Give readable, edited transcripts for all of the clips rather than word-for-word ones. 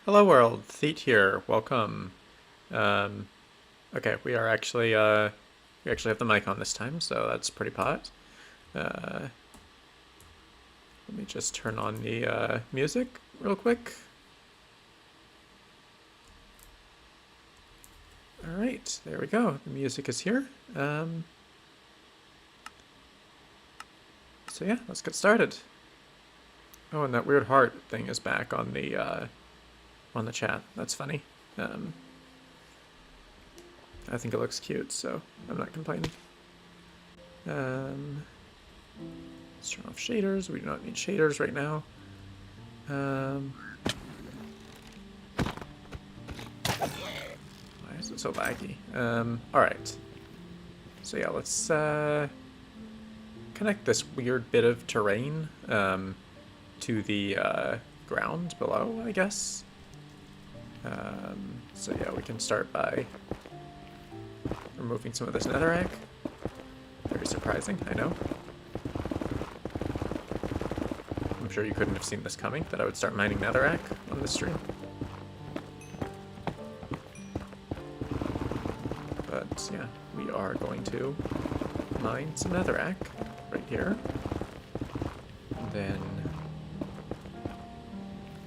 Hello world, Theet here. Welcome. Um, okay, we actually have the mic on this time, so that's pretty pot. Let me just turn on the music real quick. All right, there we go. The music is here. So yeah, let's get started. Oh, and that weird heart thing is back on the chat. That's funny. I think it looks cute, so I'm not complaining. Let's turn off shaders. We do not need shaders right now. Why is it so laggy? Alright. So yeah, let's connect this weird bit of terrain to the ground below, I guess. So yeah, we can start by removing some of this netherrack. Very surprising, I know. I'm sure you couldn't have seen this coming, that I would start mining netherrack on this stream. But yeah, we are going to mine some netherrack right here. And then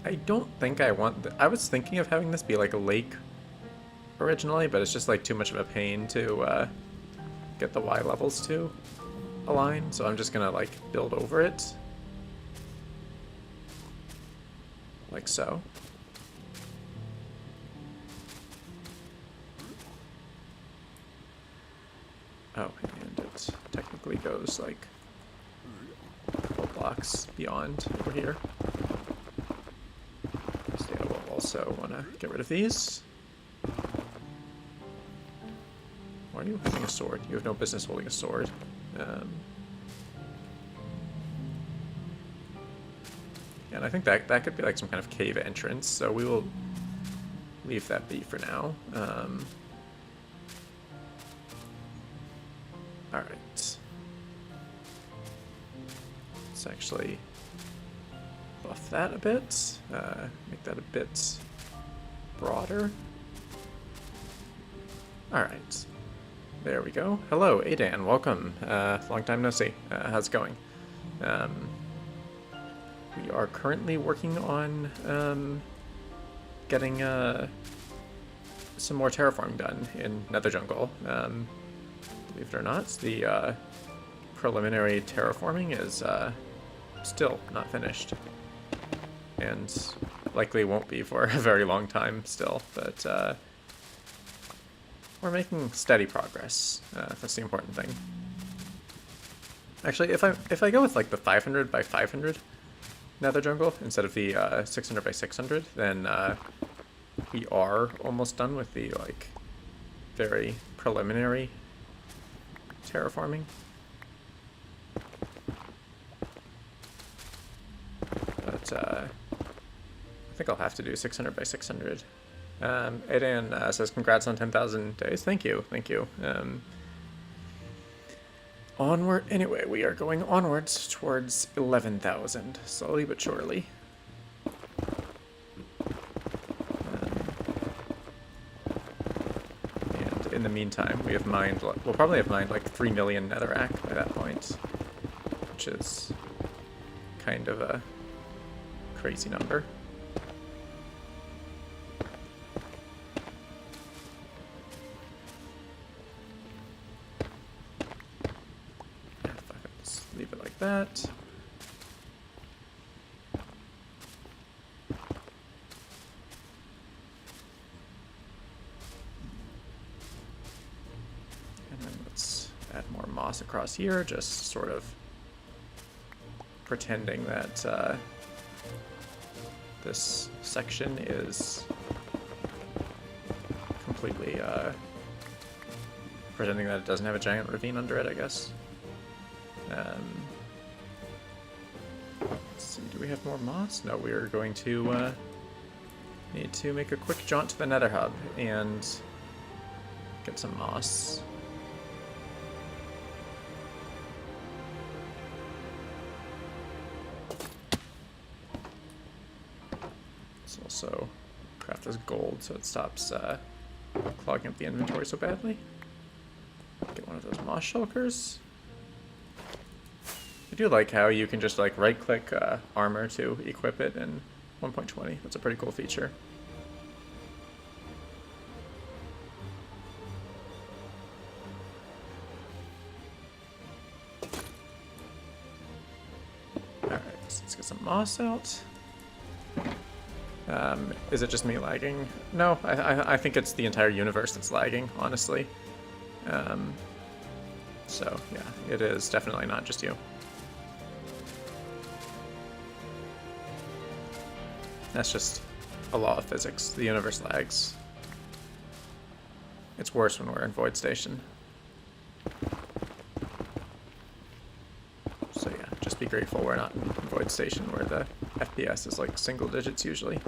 I don't think I want I was thinking of having this be like a lake originally, but it's just like too much of a pain to get the Y levels to align, so I'm just gonna like build over it. Like so. Oh, and it technically goes like a couple blocks beyond over here. So yeah, we'll also want to get rid of these. Why are you holding a sword? You have no business holding a sword. And I think that could be like some kind of cave entrance, so we will leave that be for now. Alright. Let's actually buff that a bit, make that a bit broader. Alright. There we go. Hello, Adan, welcome. Long time no see. How's it going? We are currently working on getting some more terraforming done in Nether Jungle. Believe it or not, the preliminary terraforming is still not finished. And likely won't be for a very long time still, but we're making steady progress. That's the important thing. Actually, if I go with like the 500 by 500 Nether Jungle instead of the 600 by 600, then we are almost done with the like very preliminary terraforming. But I think I'll have to do 600 by 600. Adan says congrats on 10,000 days. Thank you, thank you. Onward, anyway, we are going onwards towards 11,000, slowly but surely. And in the meantime, we have mined, we'll probably have mined like 3 million netherrack by that point, which is kind of a crazy number. Leave it like that. And then let's add more moss across here, just sort of pretending that this section is completely pretending that it doesn't have a giant ravine under it, I guess. Let's see, do we have more moss? No, we are going to need to make a quick jaunt to the Nether Hub and get some moss. Let's also craft this gold so it stops clogging up the inventory so badly. Get one of those moss shulkers. I do like how you can just like right-click armor to equip it in 1.20. That's a pretty cool feature. Alright, so let's get some moss out. Is it just me lagging? No, I think it's the entire universe that's lagging, honestly. So, yeah, it is definitely not just you. That's just a law of physics. The universe lags. It's worse when we're in Void Station. So yeah, just be grateful we're not in Void Station where the FPS is like single digits usually.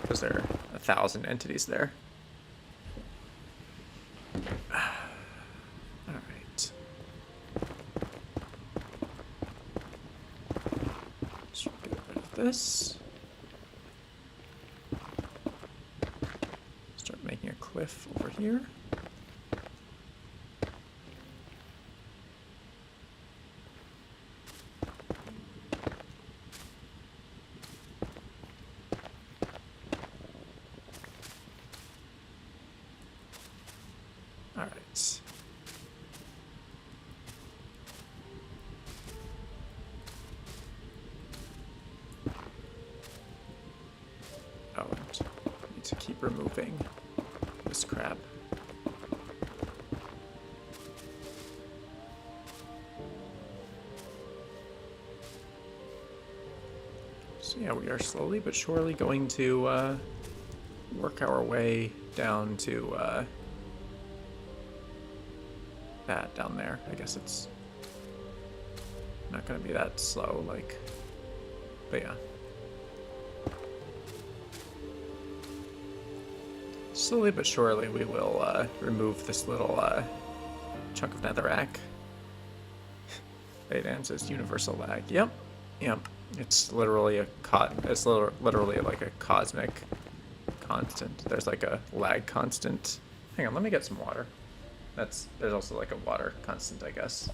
Because there are 1,000 entities there. Alright. Let's get rid of this. Start making a cliff over here. Alright. Oh, and I need to keep removing this crap. So yeah, we are slowly but surely going to work our way down to that down there. I guess it's not going to be that slow, like, but yeah. Slowly but surely we will remove this little chunk of netherrack. It answers universal lag. Yep, yep. It's literally it's literally like a cosmic constant. There's like a lag constant. Hang on, let me get some water. There's also like a water constant, I guess.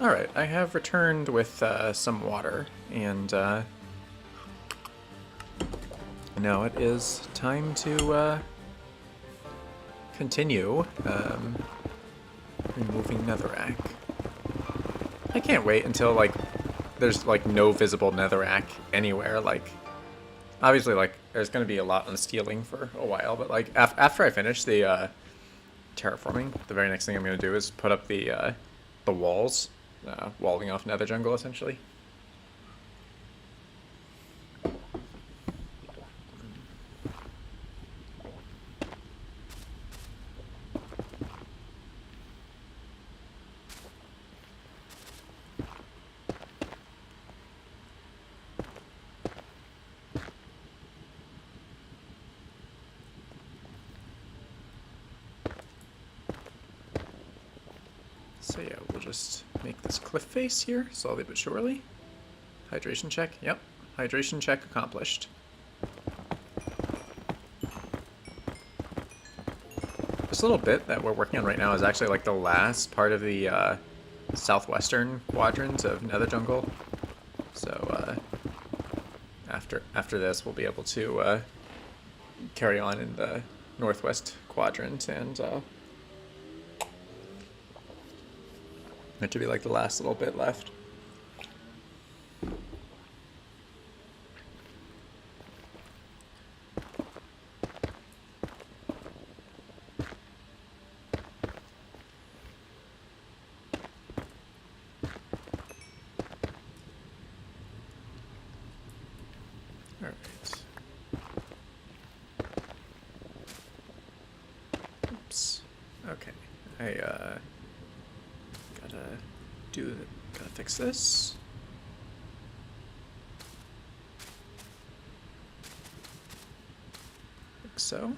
Alright, I have returned with some water, and now it is time to continue removing netherrack. I can't wait until like there's like no visible netherrack anywhere. Like, obviously, like there's gonna be a lot on stealing for a while, but like after I finish the terraforming, the very next thing I'm gonna do is put up the walls, walling off Nether jungle essentially. So yeah, we'll just make this cliff face here, slowly but surely. Hydration check, yep. Hydration check accomplished. This little bit that we're working on right now is actually like the last part of the southwestern quadrant of Nether jungle. So after this, we'll be able to carry on in the northwest quadrant, and it should be like the last little bit left. Alright. Oops. Okay. Gotta fix this. so. And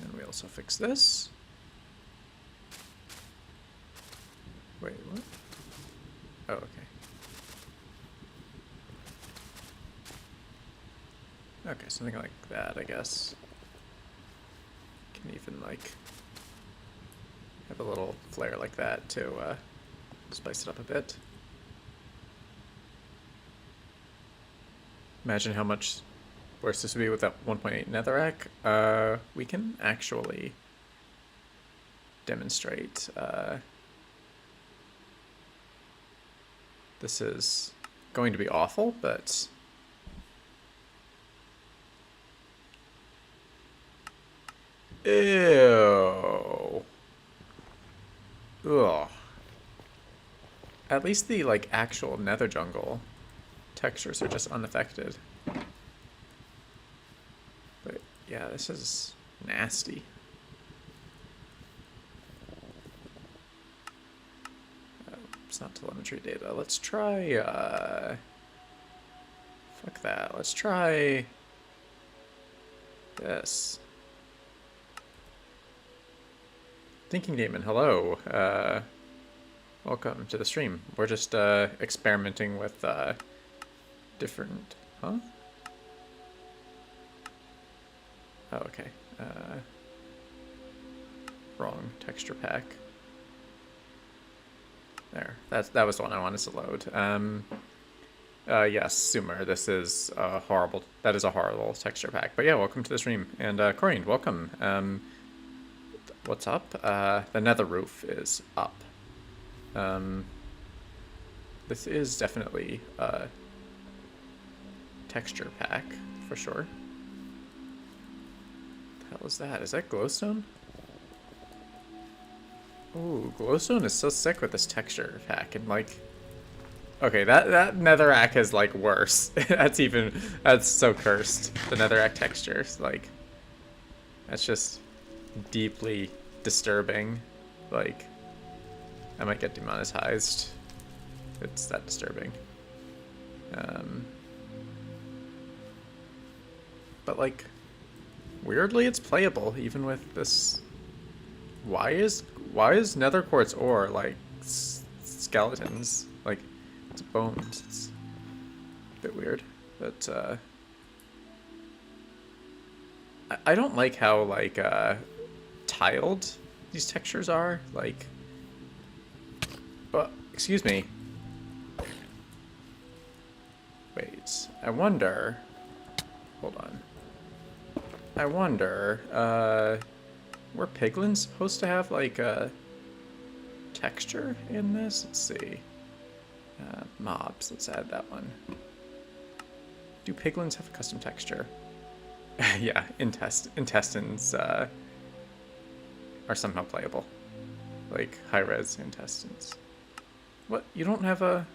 then we also fix this. Wait, what? Oh, okay. Okay, something like that, I guess. Can even, like, have a little flare like that to spice it up a bit. Imagine how much worse this would be with that 1.8 Netherrack. We can actually demonstrate. This is going to be awful, but ew. Ugh. At least the like actual nether jungle textures are just unaffected. But yeah, this is nasty. It's not telemetry data. Let's try, fuck that. Let's try this. Thinking Demon, hello. Welcome to the stream. We're just experimenting with different... Huh? Oh, okay. Wrong texture pack. There. That was the one I wanted to load. Yes, Sumer, this is horrible. That is a horrible texture pack. But yeah, welcome to the stream. And Corian, welcome. What's up? The nether roof is up. This is definitely a texture pack, for sure. What the hell is that? Is that glowstone? Ooh, glowstone is so sick with this texture pack, and like... Okay, that netherrack is like worse. That's so cursed. The netherrack textures, like... That's just deeply disturbing. Like... I might get demonetized. It's that disturbing. But like, weirdly it's playable even with this. Why is nether quartz ore like skeletons? Like, it's bones. It's a bit weird, but I don't like how like tiled these textures are. Like. Excuse me. Wait, I wonder... Hold on. I wonder, were piglins supposed to have, like, a texture in this? Let's see. Mobs, let's add that one. Do piglins have a custom texture? Yeah, intestines, are somehow playable. Like, high-res intestines. What? You don't have a...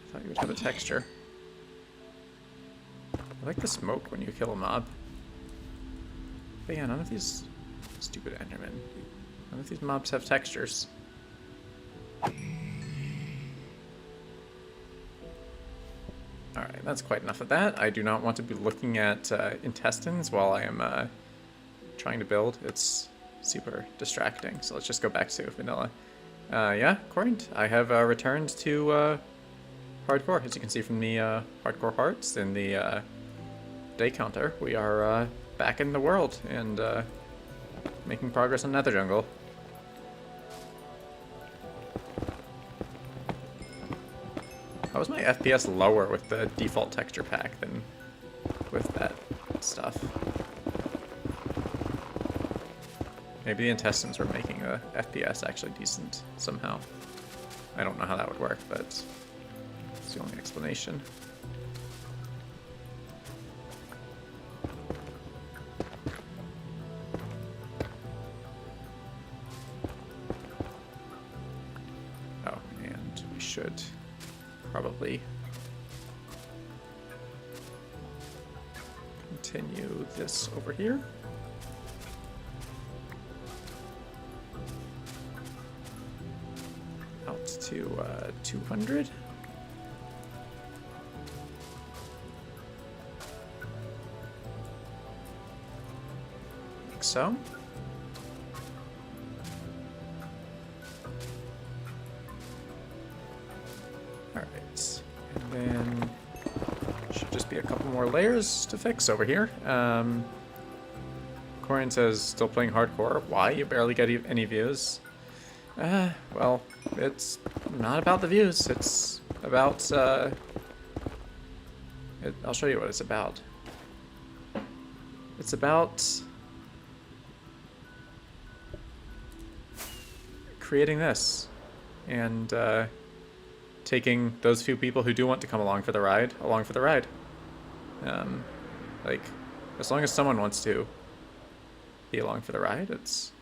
I thought you would have a texture. I like the smoke when you kill a mob. But yeah, none of these... Stupid Endermen. None of these mobs have textures. Alright, that's quite enough of that. I do not want to be looking at intestines while I am trying to build. It's super distracting. So let's just go back to vanilla. Yeah, Corinth, I have returned to hardcore. As you can see from the hardcore hearts in the day counter, we are back in the world and making progress on Nether Jungle. How was my FPS lower with the default texture pack than with that stuff? Maybe the intestines were making the FPS actually decent somehow. I don't know how that would work, but it's the only explanation. Oh, and we should probably continue this over here. Out to 200. so. Alright, and then should just be a couple more layers to fix over here. Corian says, still playing hardcore. Why? You barely get any views. Well, it's not about the views. It's about, I'll show you what it's about. It's about creating this and taking those few people who do want to come along for the ride, Like, as long as someone wants to be along for the ride, it's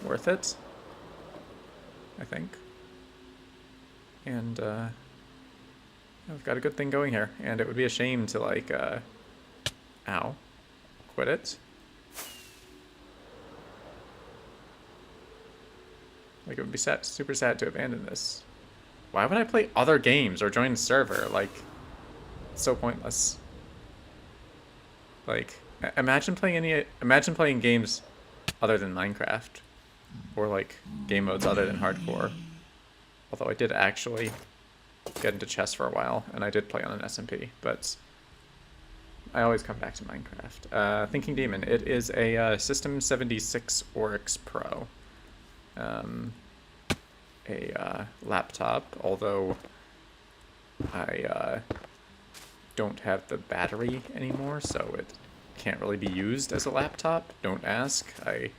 worth it, I think. And we've got a good thing going here, and it would be a shame to, like, quit it. Like, it would be super sad to abandon this. Why would I play other games or join the server? Like, it's so pointless. Like, imagine playing games other than Minecraft, or like game modes other than hardcore. Although I did actually get into chess for a while, and I did play on an SMP, but I always come back to Minecraft. Thinking Demon, it is a System 76 Oryx Pro. A laptop, although I don't have the battery anymore, so it can't really be used as a laptop. Don't ask. I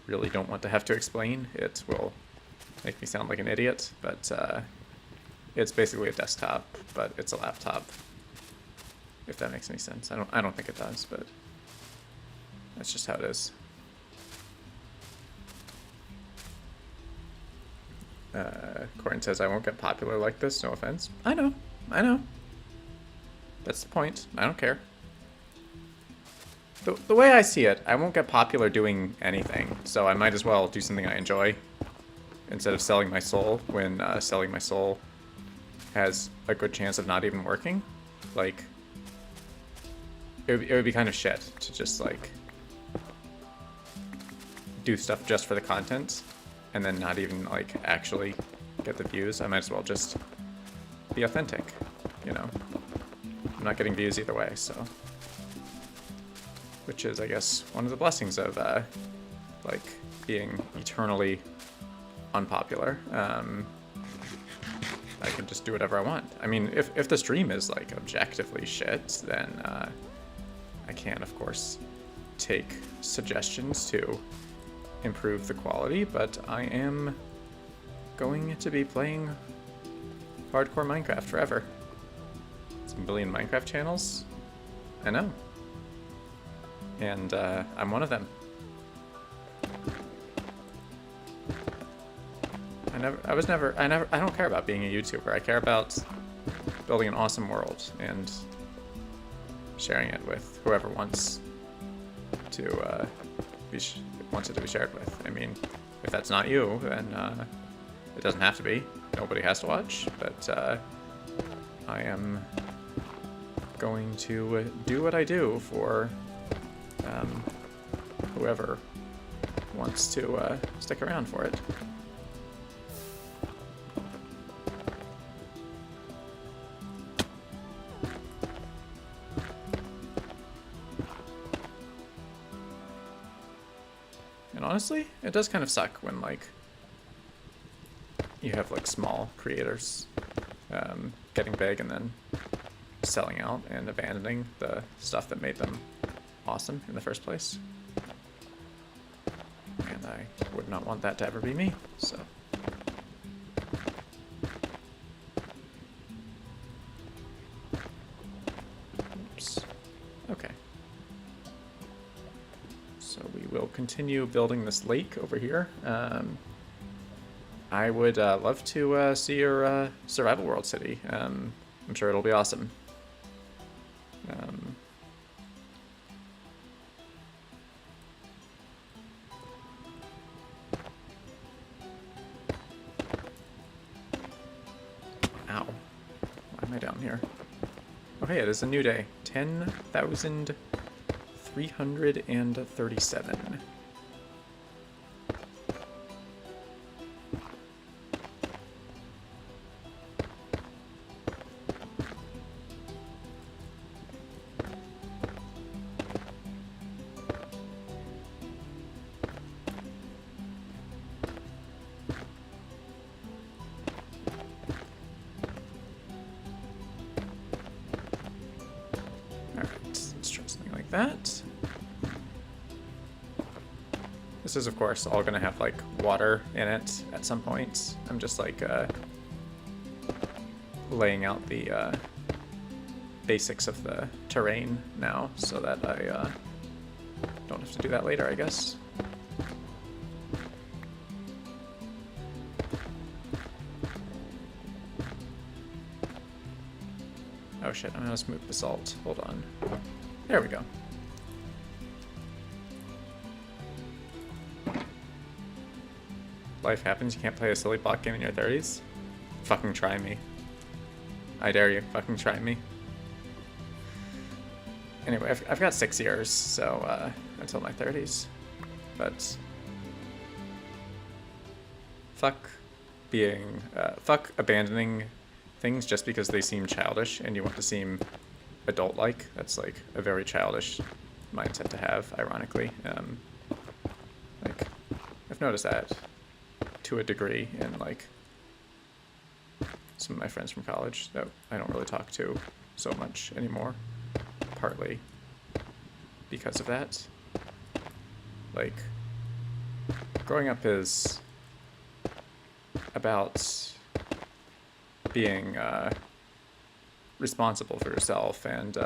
really don't want to have to explain. It will make me sound like an idiot, but it's basically a desktop, but it's a laptop. If that makes any sense. I don't think it does, but that's just how it is. Corin says, I won't get popular like this, no offense. I know. That's the point. I don't care. The way I see it, I won't get popular doing anything, so I might as well do something I enjoy instead of selling my soul when selling my soul has a good chance of not even working. Like, it would be kind of shit to just, like, do stuff just for the content and then not even, like, actually get the views. I might as well just be authentic, you know? I'm not getting views either way, so. Which is, I guess, one of the blessings of, like, being eternally unpopular. I can just do whatever I want. I mean, if the stream is, like, objectively shit, then I can, of course, take suggestions to improve the quality, but I am going to be playing hardcore Minecraft forever. Some billion Minecraft channels? I know. And I'm one of them. I don't care about being a YouTuber. I care about building an awesome world and sharing it with whoever wants to wants it to be shared with. I mean, if that's not you, then it doesn't have to be. Nobody has to watch, but I am going to do what I do for whoever wants to stick around for it. And honestly, it does kind of suck when, like, you have, like, small creators getting big and then selling out and abandoning the stuff that made them awesome in the first place. And I would not want that to ever be me, so. Oops. Okay. So we will continue building this lake over here. I would love to see your survival world city. I'm sure it'll be awesome. Ow. Why am I down here? Okay, it is a new day. 10,000 337. That. This is, of course, all going to have, like, water in it at some point. I'm just, like, laying out the basics of the terrain now so that I don't have to do that later, I guess. Oh shit, I'm gonna smooth basalt. Hold on. There we go. Life happens, you can't play a silly block game in your 30s? Fucking try me. I dare you, fucking try me. Anyway, I've got 6 years, so, until my 30s. But... fuck abandoning things just because they seem childish and you want to seem adult-like. That's, like, a very childish mindset to have, ironically. Like, I've noticed that to a degree in, like, some of my friends from college that I don't really talk to so much anymore, partly because of that. Like, growing up is about being responsible for yourself and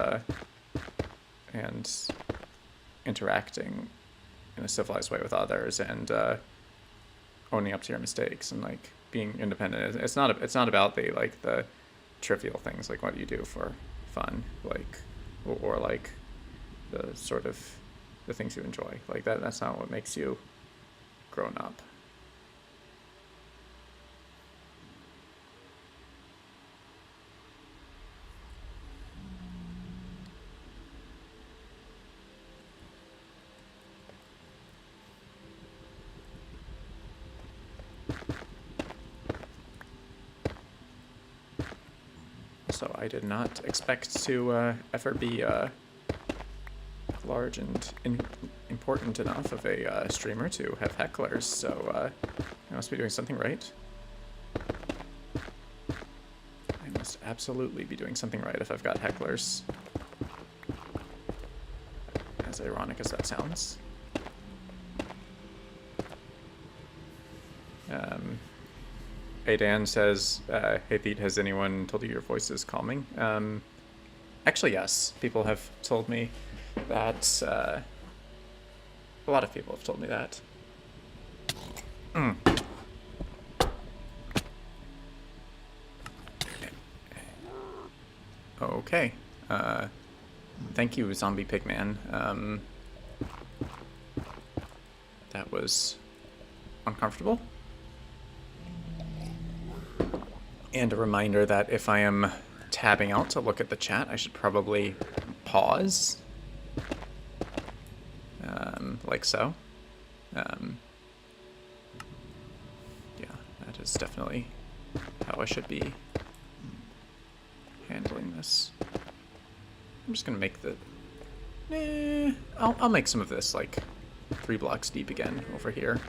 interacting in a civilized way with others and owning up to your mistakes and, like, being independent. It's not about the trivial things, like what you do for fun, like, or like the sort of the things you enjoy. Like that's not what makes you grown up. So I did not expect to ever be large and important enough of a streamer to have hecklers, so I must be doing something right. I must absolutely be doing something right if I've got hecklers. As ironic as that sounds. Hey Dan says, hey Pete, has anyone told you your voice is calming? Actually, yes. People have told me that, a lot of people have told me that. Okay. Thank you, Zombie Pigman. That was uncomfortable. And a reminder that if I am tabbing out to look at the chat, I should probably pause. Like so. Yeah, that is definitely how I should be handling this. I'm just gonna make the... I'll make some of this, like, 3 blocks deep again over here.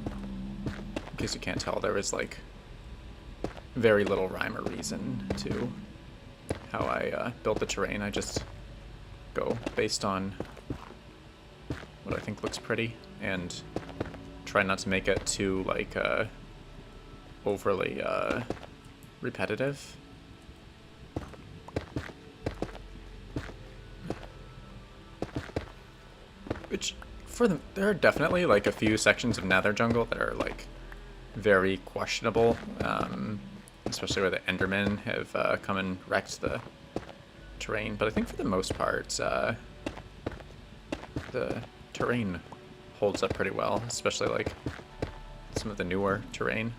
In case you can't tell, there is, like, very little rhyme or reason to how I build the terrain. I just go based on what I think looks pretty and try not to make it too, like, overly repetitive. Which, there are definitely, like, a few sections of Nether jungle that are, like, very questionable, especially where the Endermen have come and wrecked the terrain. But I think for the most part, the terrain holds up pretty well, especially like some of the newer terrain.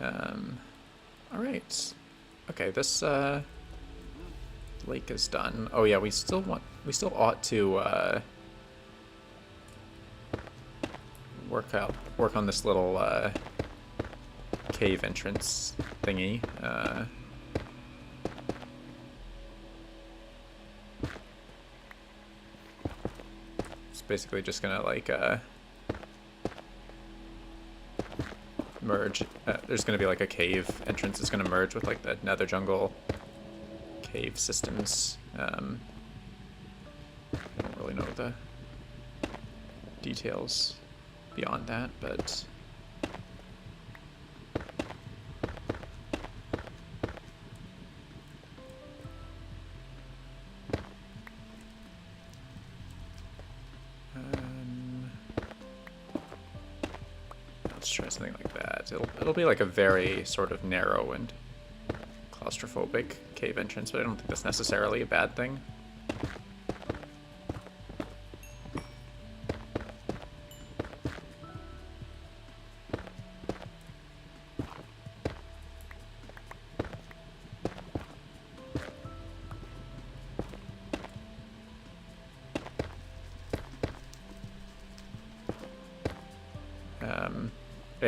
All right, okay, this Lake is done. Oh yeah, we still ought to work on this little cave entrance thingy. It's basically just gonna like merge. There's gonna be like a cave entrance. It's gonna merge with like the Nether jungle cave systems. I don't really know the details beyond that, but let's try something like that. It'll be like a very sort of narrow and claustrophobic cave entrance, but I don't think that's necessarily a bad thing.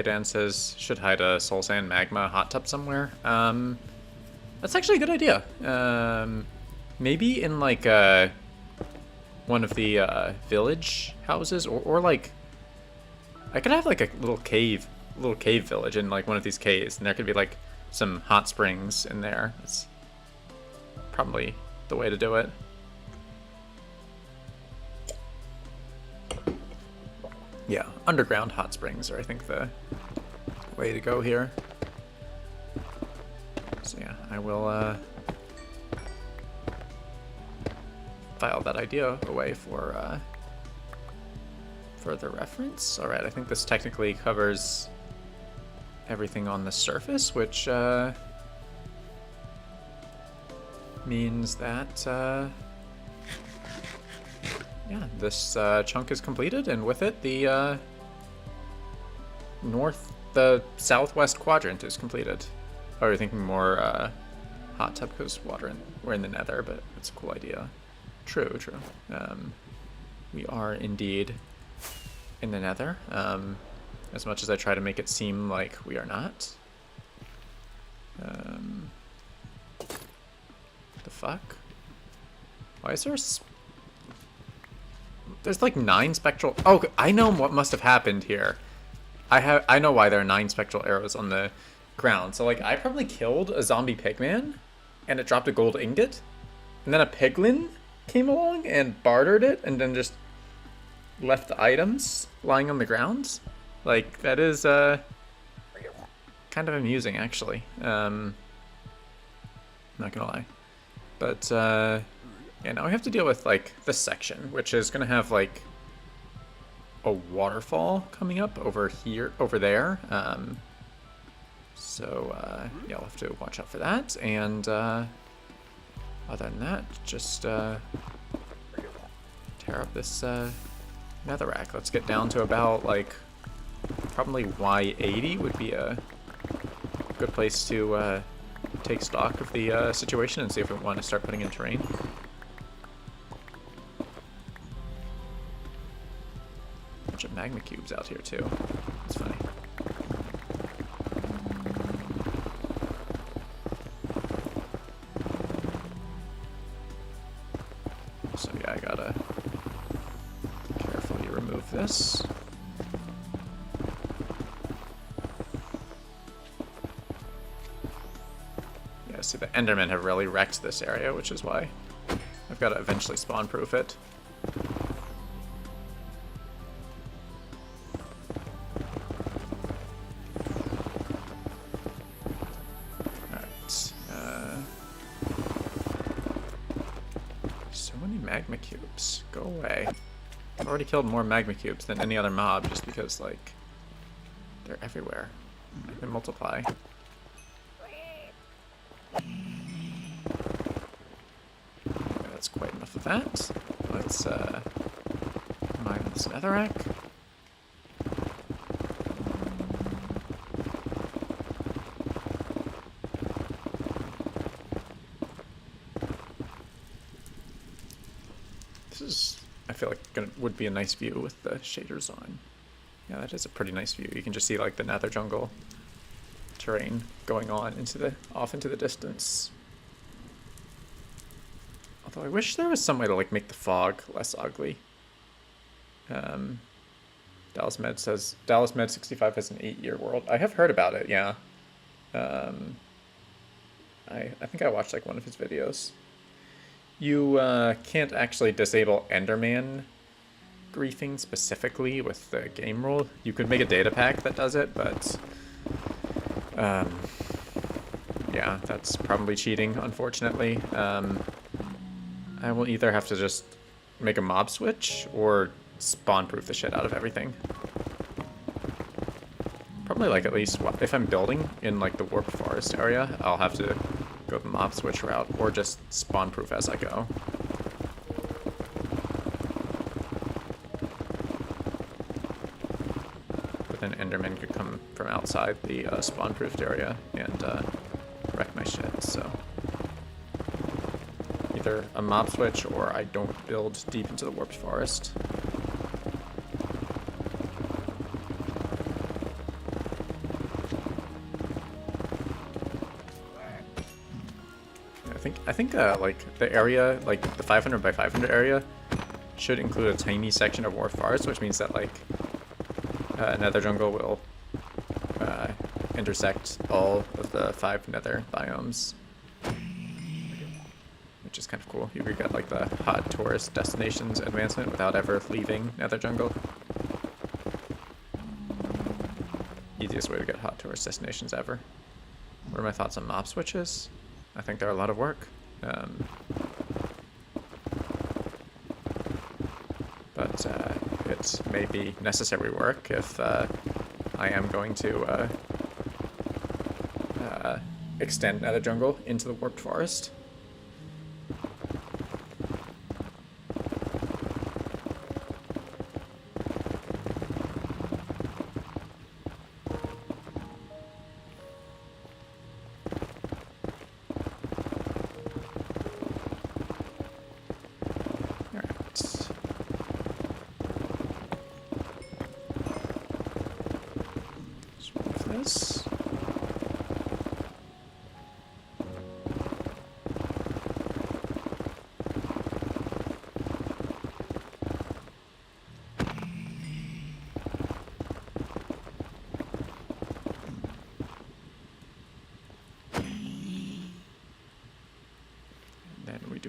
Dan says, should hide a soul sand magma hot tub somewhere. That's actually a good idea. Maybe in like one of the village houses, or like I could have like a little cave village in like one of these caves, and there could be like some hot springs in there. That's probably the way to do it. Yeah, underground hot springs are, I think, the way to go here. So yeah, I will file that idea away for further reference. Alright, I think this technically covers everything on the surface, which means that yeah, this chunk is completed, and with it, the southwest quadrant is completed. Oh, you're thinking more hot tub because we're in the Nether, but it's a cool idea. True. We are indeed in the Nether, as much as I try to make it seem like we are not. The fuck? Why is there there's like 9 spectral... Oh, I know what must have happened here. I know why there are 9 spectral arrows on the ground. So like I probably killed a zombie pigman and it dropped a gold ingot. And then a piglin came along and bartered it and then just left the items lying on the ground. Like that is kind of amusing actually. Not gonna lie. But yeah, now we have to deal with like this section, which is gonna have like a waterfall coming up over there. So yeah, I'll have to watch out for that. And other than that, just tear up this netherrack. Let's get down to about like probably Y80 would be a good place to take stock of the situation and see if we want to start putting in terrain. Bunch of magma cubes out here too. It's funny. So yeah, I gotta carefully remove this. Yeah, see the Endermen have really wrecked this area, which is why I've got to eventually spawn-proof it. Magma cubes. Go away. I've already killed more magma cubes than any other mob just because, like, they're everywhere. They multiply. Okay, that's quite enough of that. Let's mine this netherrack. feel like would be a nice view with the shaders on. Yeah, that is a pretty nice view. You can just see like the nether jungle terrain going on off into the distance. Although I wish there was some way to like make the fog less ugly. Dallas Med says Dallas Med 65 has an 8-year world. I have heard about it, yeah. I think I watched like one of his videos. You can't actually disable Enderman griefing specifically with the game rule. You could make a data pack that does it, but yeah, that's probably cheating, unfortunately. I will either have to just make a mob switch or spawn proof the shit out of everything. Probably like at least, if I'm building in like the warped forest area, I'll have to go the mob switch route or just spawn proof as I go. But then Enderman could come from outside the spawn proofed area and wreck my shit, so either a mob switch or I don't build deep into the warped forest. I think like the area, like the 500 by 500 area, should include a tiny section of warped forest, which means that like Nether jungle will intersect all of the 5 Nether biomes, which is kind of cool. You could get like the hot tourist destinations advancement without ever leaving Nether jungle. Easiest way to get hot tourist destinations ever. What are my thoughts on mob switches? I think they're a lot of work. But it may be necessary work if I am going to extend Nether jungle into the warped forest.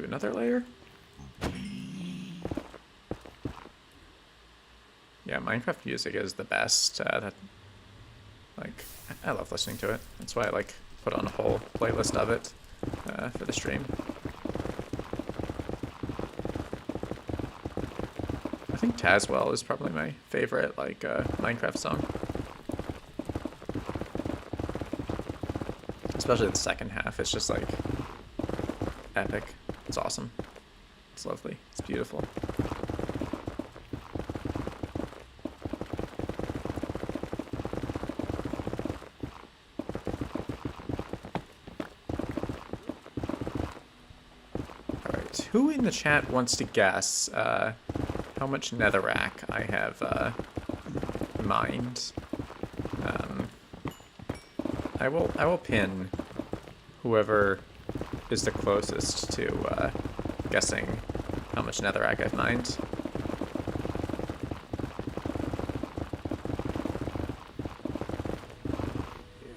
Another layer. Yeah, Minecraft music is the best. Like, I love listening to it. That's why I like put on a whole playlist of it for the stream. I think Taswell is probably my favorite like Minecraft song. Especially the second half. It's just like epic. It's awesome. It's lovely. It's beautiful. Alright, who in the chat wants to guess how much Netherrack I have mined? I will pin whoever is the closest to guessing how much Netherrack I've mined.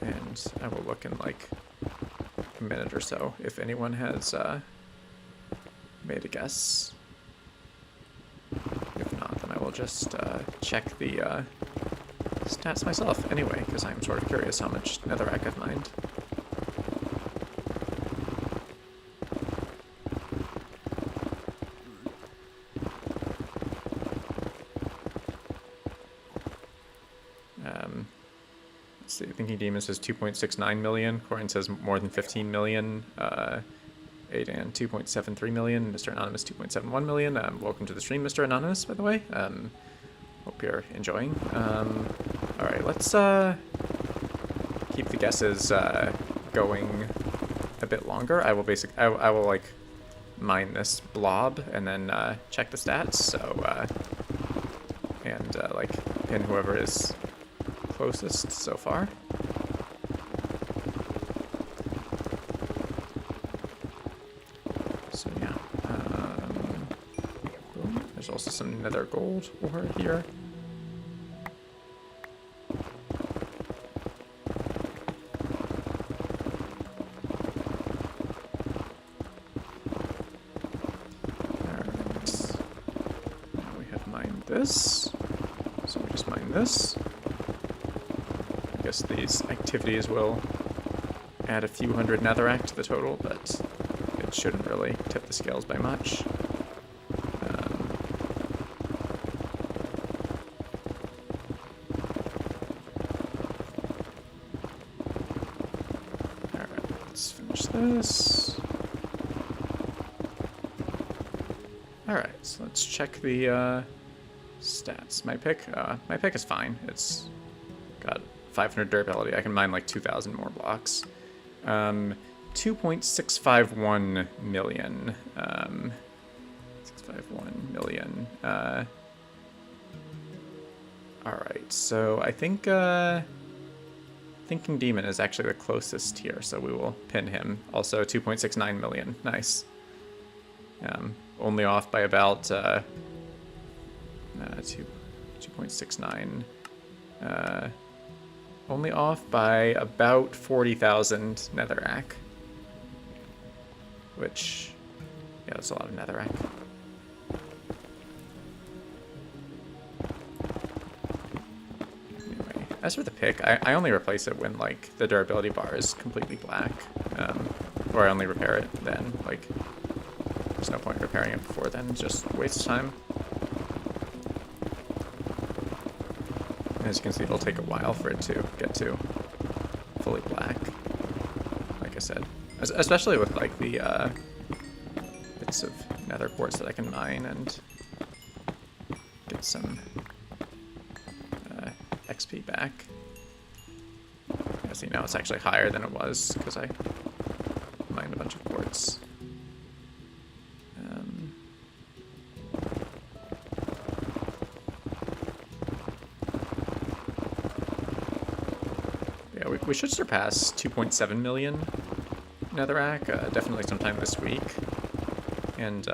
And I will look in like a minute or so if anyone has made a guess. If not, then I will just check the stats myself anyway, because I'm sort of curious how much Netherrack I've mined. Thinking Demon says 2.69 million. Corin says more than 15 million. Aidan 2.73 million. Mr. Anonymous 2.71 million. Welcome to the stream, Mr. Anonymous, by the way. Hope you're enjoying. Alright, let's keep the guesses going a bit longer. I will like mine this blob and then check the stats. So and like pin whoever is closest so far. So yeah, boom. There's also some nether gold ore here. This, so we just mine this. I guess these activities will add a few hundred netherrack to the total, but it shouldn't really tip the scales by much. Alright, let's finish this. Alright, so let's check the stats. My pick is fine. It's got 500 durability. I can mine like 2,000 more blocks. 2.651 million. 651 million. Alright, so I think Thinking Demon is actually the closest here, so we will pin him. Also 2.69 million. Nice. Only off by about 2.69. Only off by about 40,000 netherrack. Which, yeah, that's a lot of netherrack. Anyway, as for the pick, I only replace it when, like, the durability bar is completely black. Or I only repair it then. Like, there's no point repairing it before then. It's just a waste of time. As you can see, it'll take a while for it to get to fully black, like I said. Especially with, like, the bits of nether quartz that I can mine and get some XP back. Yeah, see, now it's actually higher than it was because I mined a bunch of quartz. We should surpass 2.7 million netherrack, definitely sometime this week. And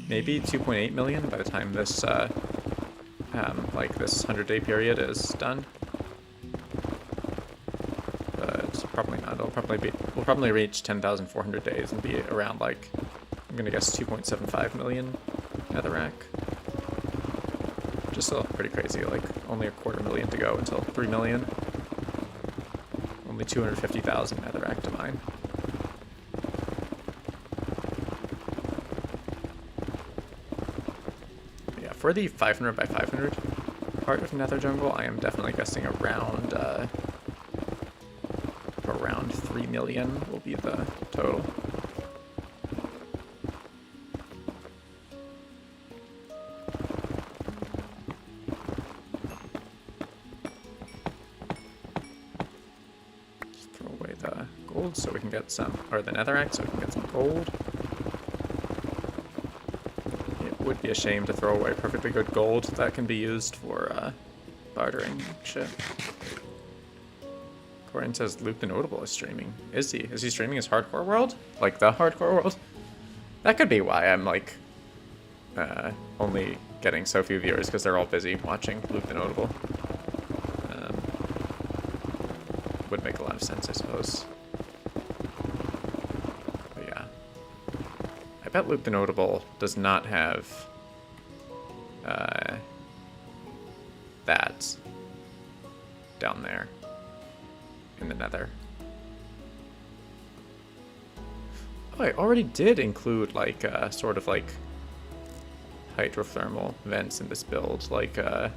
maybe 2.8 million by the time this, like this 100-day period is done. But probably not. We'll probably reach 10,400 days and be around, like, I'm gonna guess 2.75 million netherrack. Just still pretty crazy, like only 250,000 to go until 3 million. Only 250,000 netherrack to mine. But yeah, for the 500 by 500 part of Nether Jungle, I am definitely guessing around 3 million will be the total. So we can get some, or the netherrack, so we can get some gold. It would be a shame to throw away perfectly good gold that can be used for bartering shit. Corin says Luke the Notable is streaming. Is he? Is he streaming his hardcore world? Like the hardcore world? That could be why I'm like only getting so few viewers, because they're all busy watching Luke the Notable. Would make a lot of sense, I suppose. I bet Luke the Notable does not have that down there in the nether. Oh, I already did include like sort of like hydrothermal vents in this build. Like I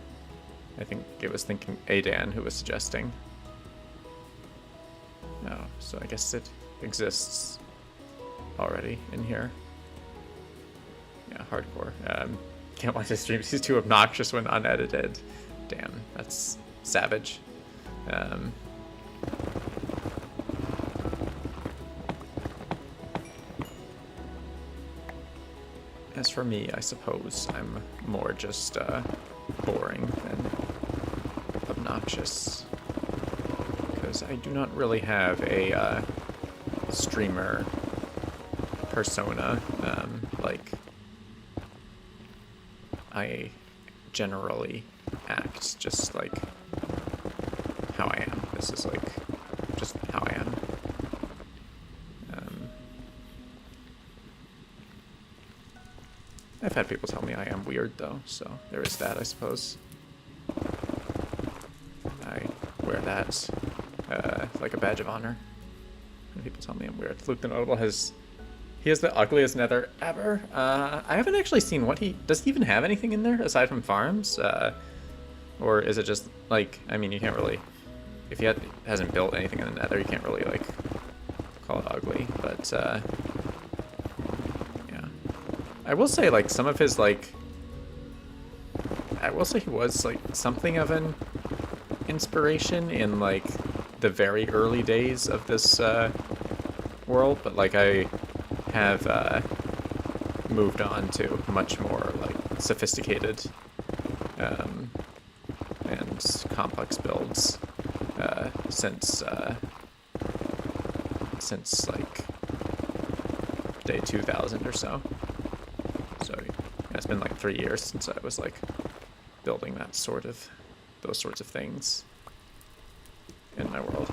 think it was thinking Adan who was suggesting. No, so I guess it exists already in here. Yeah, hardcore. Can't watch his streams. He's too obnoxious when unedited. Damn, that's savage. as for me, I suppose I'm more just boring than obnoxious. Because I do not really have a streamer persona. Like, I generally act just like how I am. This is like just how I am. I've had people tell me I am weird though, so there is that, I suppose. I wear that like a badge of honor when people tell me I'm weird. Luke the Notable has the ugliest nether ever. I haven't actually seen what does he even have anything in there aside from farms? Or is it just like, I mean, you can't really, if he hasn't built anything in the nether, you can't really like call it ugly, but yeah. I will say like some of his like, I will say he was like something of an inspiration in like the very early days of this world, but like I have moved on to much more like sophisticated and complex builds since like day 2000 or so. So yeah, it's been like 3 years since I was like building those sorts of things in my world.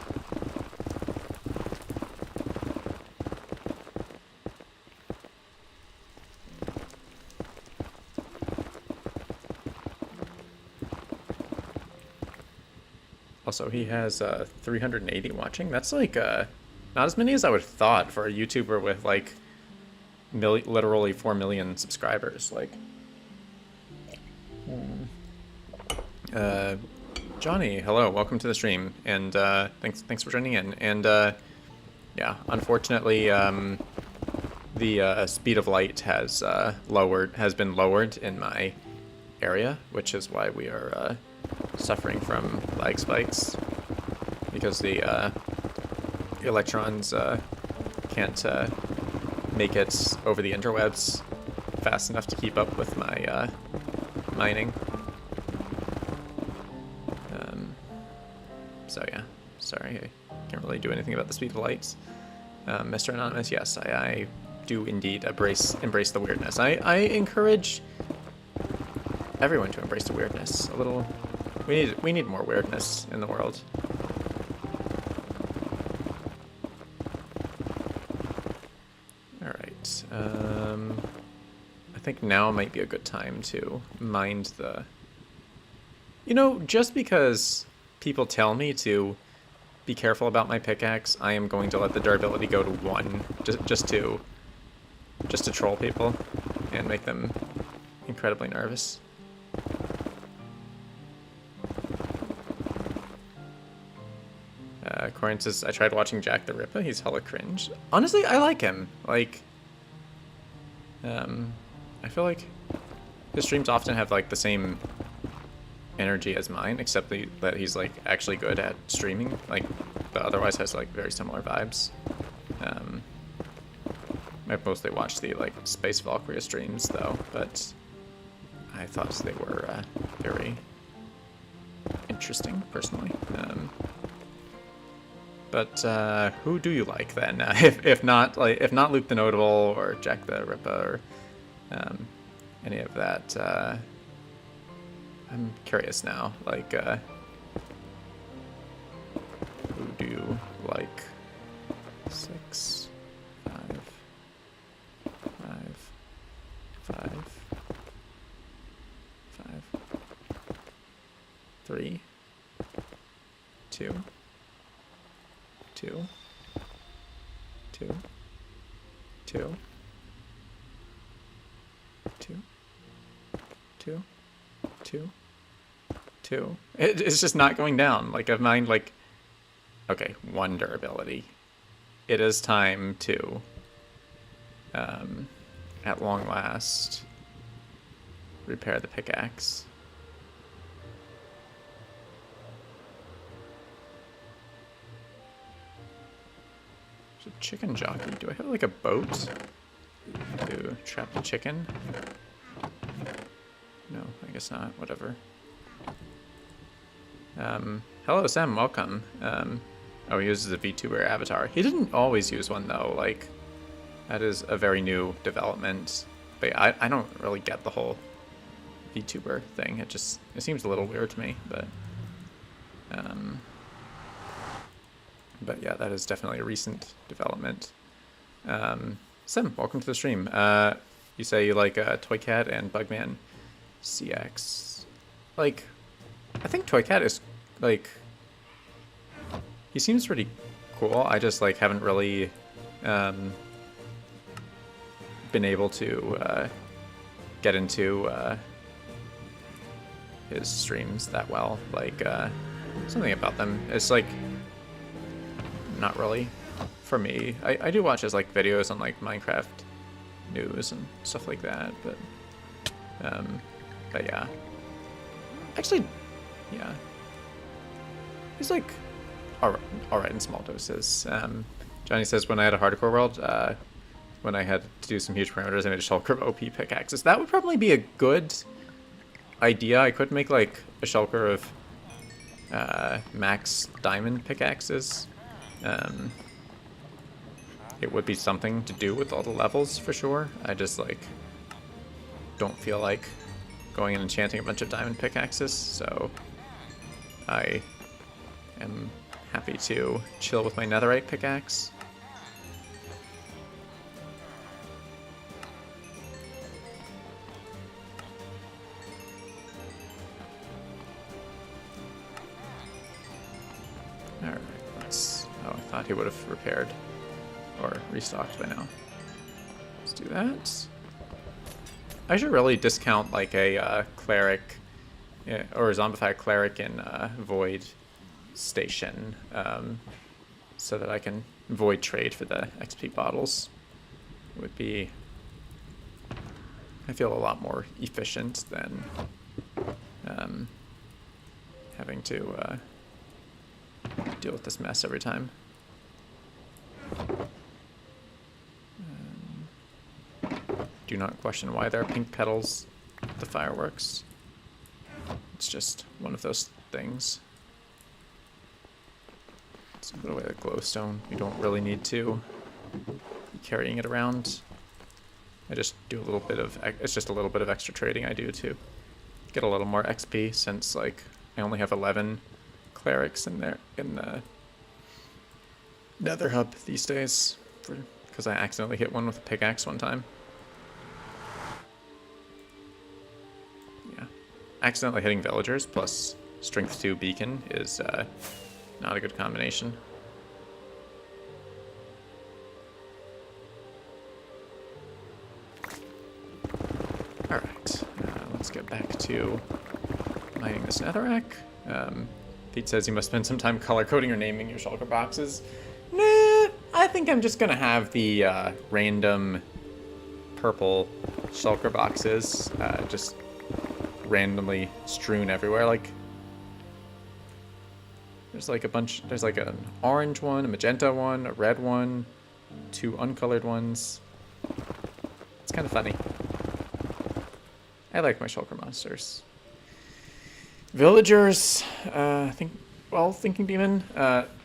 Also, he has 380 watching. That's like not as many as I would have thought for a YouTuber with like literally 4 million subscribers. Like, Johnny, hello, welcome to the stream, and thanks for joining in. And yeah, unfortunately, the speed of light has been lowered in my area, which is why we are suffering from lag spikes, because the electrons can't make it over the interwebs fast enough to keep up with my mining. So yeah, sorry, I can't really do anything about the speed of light. Mr. Anonymous, yes, I do indeed embrace the weirdness. I encourage everyone to embrace the weirdness a little. We need more weirdness in the world. All right. I think now might be a good time to mind the. You know, just because people tell me to be careful about my pickaxe, I am going to let the durability go to 1, just to troll people and make them incredibly nervous. Corin says, I tried watching Jack the Ripper. He's hella cringe. Honestly, I like him. Like, I feel like his streams often have like the same energy as mine, except that he's like actually good at streaming. Like, but otherwise has like very similar vibes. I've mostly watched the like Space Valkyria streams though, but I thought they were very interesting personally. But who do you like then? If not Luke the Notable or Jack the Ripper or any of that, I'm curious now. Like, who do you like? 6, 5, 5, 3, 2. 2, 2, 2, 2, 2, 2, 2. It's just not going down. Like, I've mined, like, okay, 1 durability. It is time to, at long last, repair the pickaxe. Chicken jockey. Do I have like a boat to trap the chicken. No, I guess not. Whatever. Hello, Sam. Welcome. Oh, he uses a VTuber avatar. He didn't always use one, though. Like, that is a very new development. But I don't really get the whole VTuber thing. It seems a little weird to me, but yeah, that is definitely a recent development. Sim, welcome to the stream. You say you like Toycat and Bugman CX. Like, I think Toycat is, like, he seems pretty cool. I just, like, haven't really been able to get into his streams that well. Like, something about them. It's, like, not really for me. I do watch his, like, videos on, like, Minecraft news and stuff like that, but yeah. Actually, yeah. He's, like, alright in small doses. Johnny says, when I had a hardcore world, when I had to do some huge parameters, I made a shulker of OP pickaxes. That would probably be a good idea. I could make, like, a shulker of max diamond pickaxes. It would be something to do with all the levels, for sure. I just, like, don't feel like going and enchanting a bunch of diamond pickaxes, so I am happy to chill with my netherite pickaxe. Alright, let's... Oh, I thought he would have repaired or restocked by now. Let's do that. I should really discount, like, a cleric or a zombified cleric in Void Station so that I can Void trade for the XP bottles. It would be, I feel, a lot more efficient than having to deal with this mess every time. Do not question why there are pink petals with the fireworks. It's just one of those things. Let's put away the glowstone. We don't really need to be carrying it around. I just do a little bit of, it's just a little bit of extra trading I do to get a little more XP, since, like, I only have 11 clerics in there in the Nether hub these days, because I accidentally hit one with a pickaxe one time. Yeah, accidentally hitting villagers plus strength 2 beacon is not a good combination. Alright, let's get back to mining this netherrack. Pete says you must spend some time color coding or naming your shulker boxes. Nah, I think I'm just gonna have the random purple shulker boxes just randomly strewn everywhere. Like, there's like a bunch, there's like an orange one, a magenta one, a red one, 2 uncolored ones. It's kind of funny. I like my shulker monsters. Villagers, Thinking Demon,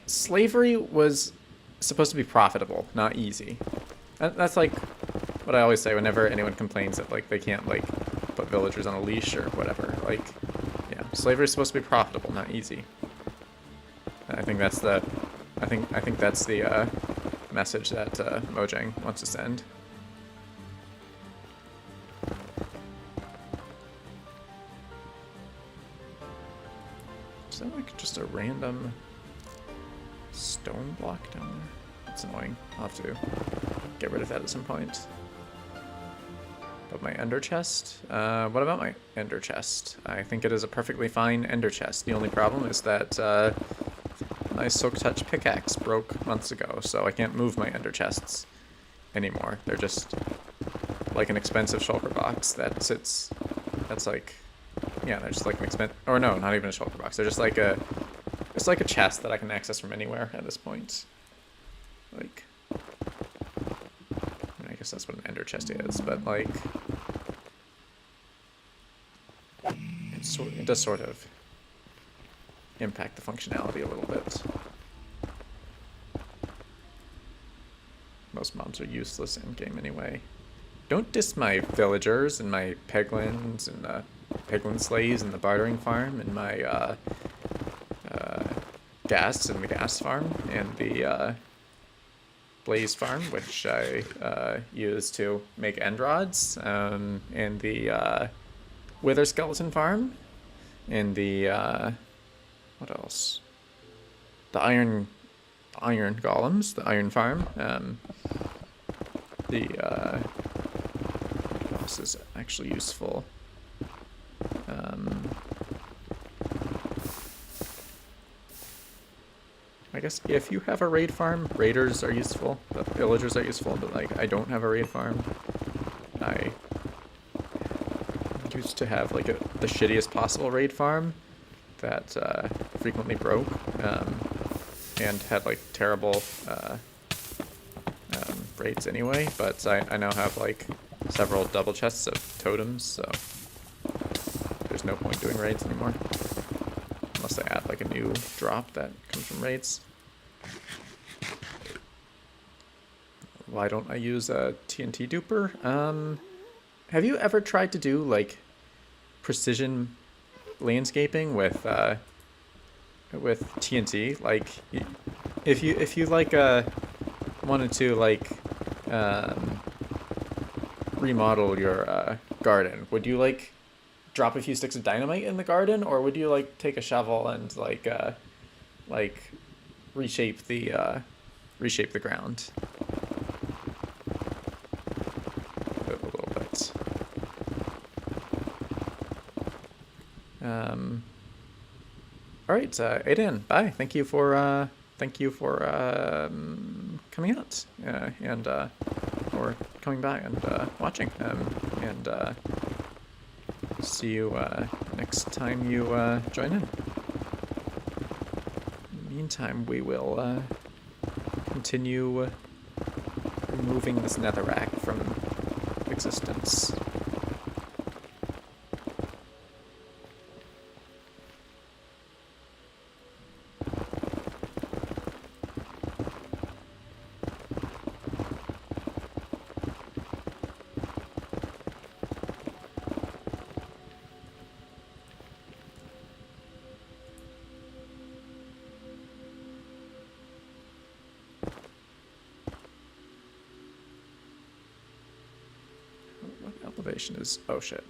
slavery was supposed to be profitable, not easy. That's like what I always say whenever anyone complains that, like, they can't, like, put villagers on a leash or whatever. Like, yeah, slavery is supposed to be profitable, not easy. I think that's the, I think that's the message that Mojang wants to send. Is that like just a random stone block down there? That's annoying. I'll have to get rid of that at some point. But my ender chest? What about my ender chest? I think it is a perfectly fine ender chest. The only problem is that my Silk Touch pickaxe broke months ago, so I can't move my ender chests anymore. They're just like an expensive shulker box that sits, that's like, yeah, they're just like an or no, not even a shulker box. They're just like a, it's like a chest that I can access from anywhere at this point. Like, I guess that's what an ender chest is, but like it does sort of impact the functionality a little bit. Most mobs are useless in game anyway. Don't diss my villagers and my peglins and the peglin slays and the bartering farm and my gas and the gas farm and the blaze farm, which I use to make end rods, and the wither skeleton farm, and the what else? The iron golems, the iron farm. What else is actually useful? I guess if you have a raid farm, raiders are useful, the villagers are useful, but like I don't have a raid farm. I used to have like the shittiest possible raid farm that frequently broke and had like terrible raids anyway, but I now have like several double chests of totems, so there's no point doing raids anymore. Unless I add like a new drop that comes from raids. Why don't I use a TNT duper? Have you ever tried to do like precision landscaping with TNT? Like, if you like wanted to like remodel your garden, would you like drop a few sticks of dynamite in the garden, or would you like take a shovel and like reshape the ground a little bit? All right, Aiden, bye. Thank you for coming out and or coming by and watching. And see you next time you join in. In the meantime, we will continue removing this netherrack from existence. Elevation is, oh shit.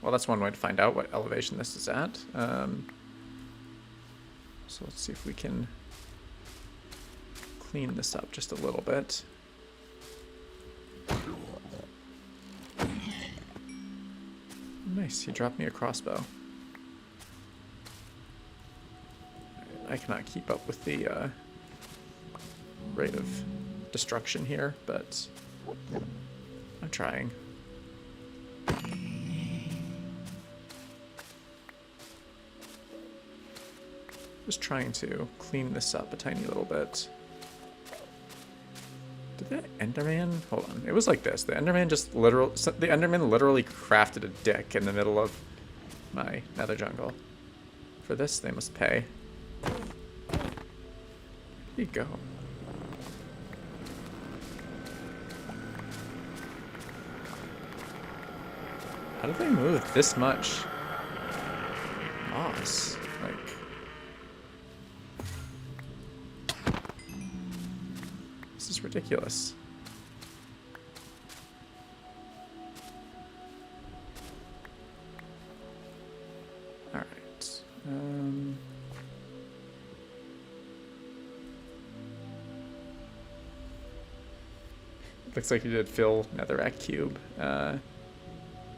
Well, that's one way to find out what elevation this is at. So let's see if we can clean this up just a little bit. Nice, he dropped me a crossbow. I cannot keep up with the rate of destruction here, but I'm trying. Just trying to clean this up a tiny little bit. Did the Enderman? Hold on. It was like this. The Enderman literally crafted a dick in the middle of my nether jungle. For this, they must pay. There you go. How did they move this much moss? Like, this is ridiculous. All right. Looks like you did fill Netherrack cube.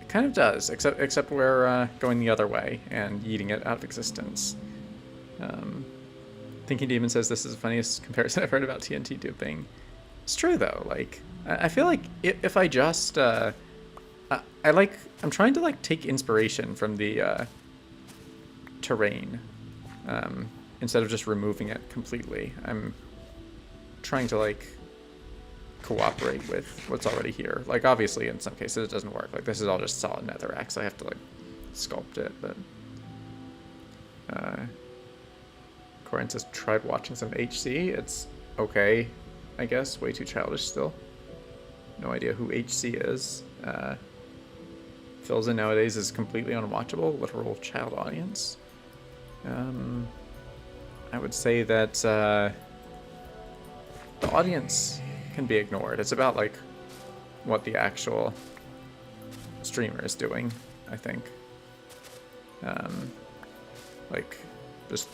It kind of does, except we're going the other way and yeeting it out of existence. Thinking Demon says this is the funniest comparison I've heard about TNT duping. It's true though. Like, I feel like if I just I'm trying to like take inspiration from the terrain instead of just removing it completely. I'm trying to like cooperate with what's already here. Like, obviously, in some cases, it doesn't work. Like, this is all just solid netherrack, so I have to, like, sculpt it, but... Corin says, tried watching some HC. It's okay, I guess. Way too childish still. No idea who HC is. Fills in nowadays is completely unwatchable. Literal child audience. I would say that the audience can be ignored. It's about, like, what the actual streamer is doing, I think. Like, just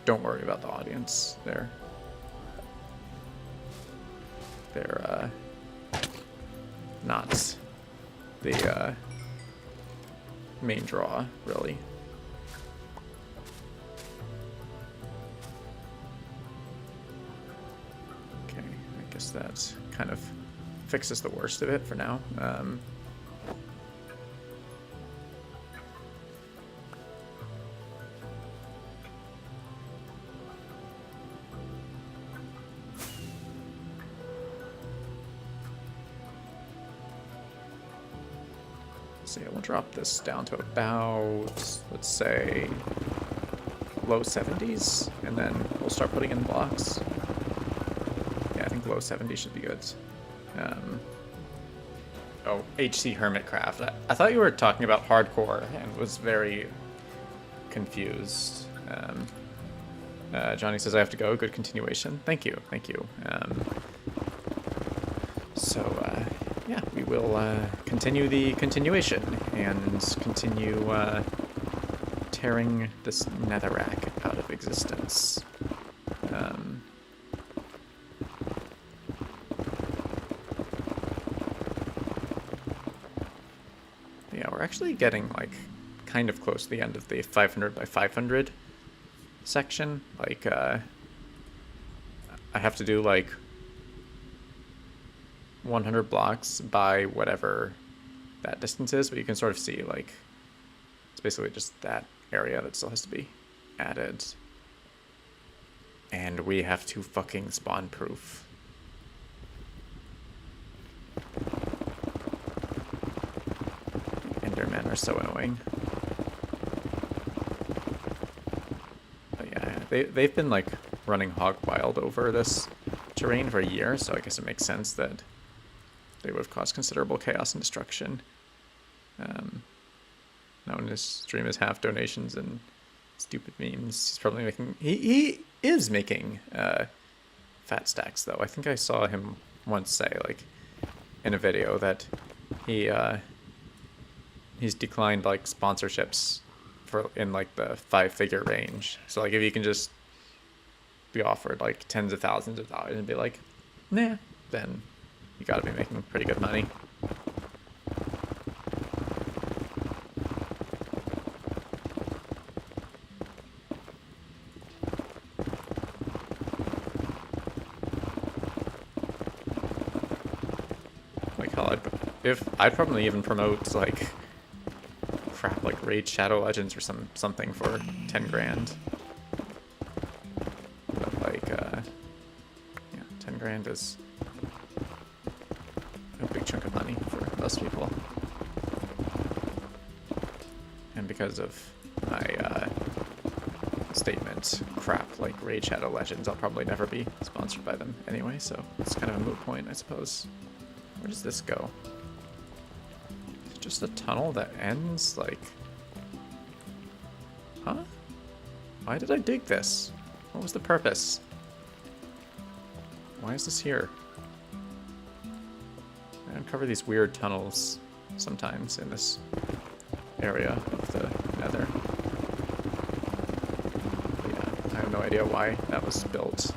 don't worry about the audience. They're not the main draw, really. Okay, I guess that kind of fixes the worst of it for now. So yeah, we'll drop this down to about, let's say, low 70s, and then we'll start putting in blocks. Yeah, I think low 70s should be good. Oh, HC Hermitcraft. I thought you were talking about hardcore and was very confused. Johnny says I have to go. Good continuation. Thank you. Thank you. Yeah, we will continue the continuation and continue tearing this netherrack out of existence. Yeah, we're actually getting, like, kind of close to the end of the 500 by 500 section. Like, I have to do, like, 100 blocks by whatever that distance is, but you can sort of see, like, it's basically just that area that still has to be added. And we have to fucking spawn proof. Endermen are so annoying. But yeah, they've been, like, running hog wild over this terrain for a year, so I guess it makes sense that they would have caused considerable chaos and destruction. Now in his stream is half donations and stupid memes. He's probably making... He is making fat stacks, though. I think I saw him once say, like, in a video that he's declined, like, sponsorships in, like, the 5-figure range. So, like, if you can just be offered, like, tens of thousands of dollars and be like, nah, then you gotta be making pretty good money. Like, hell, I'd probably even promote, like, crap, like Raid Shadow Legends or something for 10 grand. But, like, yeah, 10 grand is a big chunk of money for most people. And because of my statement, crap, like Raid Shadow Legends, I'll probably never be sponsored by them anyway, so it's kind of a moot point, I suppose. Where does this go? Is it just a tunnel that ends, like... Huh? Why did I dig this? What was the purpose? Why is this here? I uncover these weird tunnels sometimes in this area of the Nether. But yeah, I have no idea why that was built.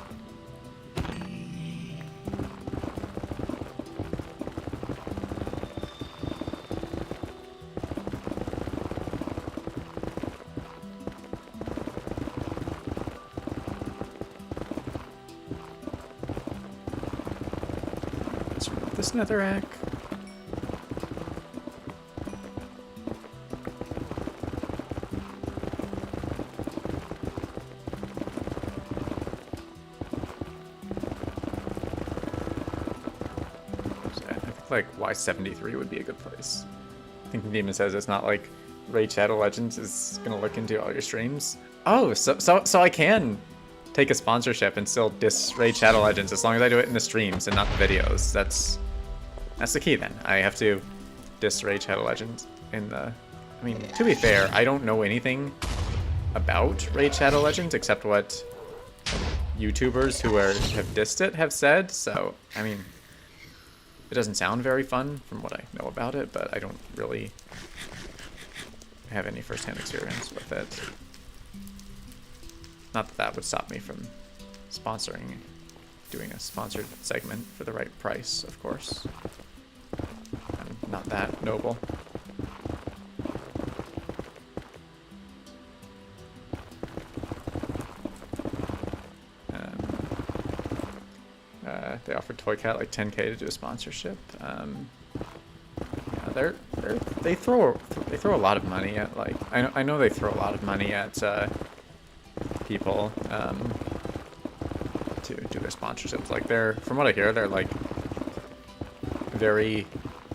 Let's remove this netherrack. like why 73 would be a good place. I think the demon says it's not like Raid Shadow Legends is gonna look into all your streams. Oh, so I can take a sponsorship and still diss Raid Shadow Legends as long as I do it in the streams and not the videos. That's the key then. I have to diss Raid Shadow Legends in the... I mean, to be fair, I don't know anything about Raid Shadow Legends except what YouTubers who have dissed it have said, so, I mean, it doesn't sound very fun from what I know about it, but I don't really have any first-hand experience with it. Not that that would stop me from doing a sponsored segment for the right price, of course. I'm not that noble. They offered Toycat like 10K to do a sponsorship. Yeah, they throw a lot of money at, like, I know they throw a lot of money at people to do their sponsorships. Like, from what I hear, they're like very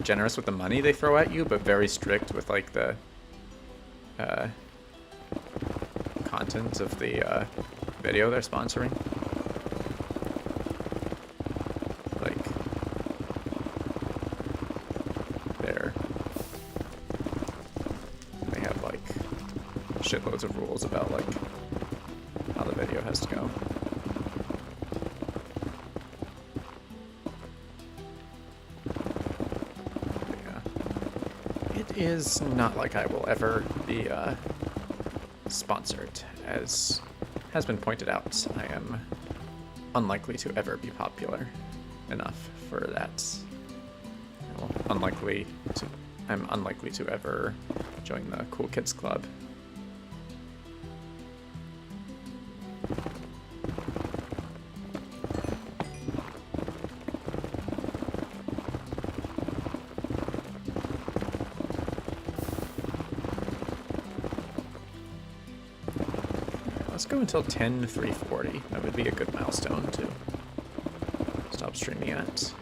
generous with the money they throw at you, but very strict with like the content of the video they're sponsoring. They have like shitloads of rules about like how the video has to go. But yeah, it is not like I will ever be sponsored, as has been pointed out. I am unlikely to ever be popular enough for that. Well, I'm unlikely to ever join the Cool Kids Club. Let's go until 10:340. That would be a good milestone to stop streaming at.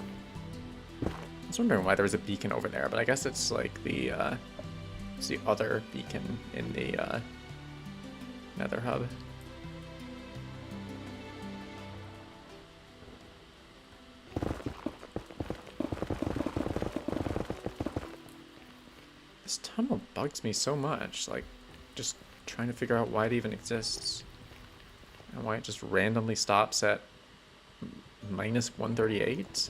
I was wondering why there was a beacon over there, but I guess it's like it's the other beacon in the Nether hub. This tunnel bugs me so much, like, just trying to figure out why it even exists. And why it just randomly stops at minus 138.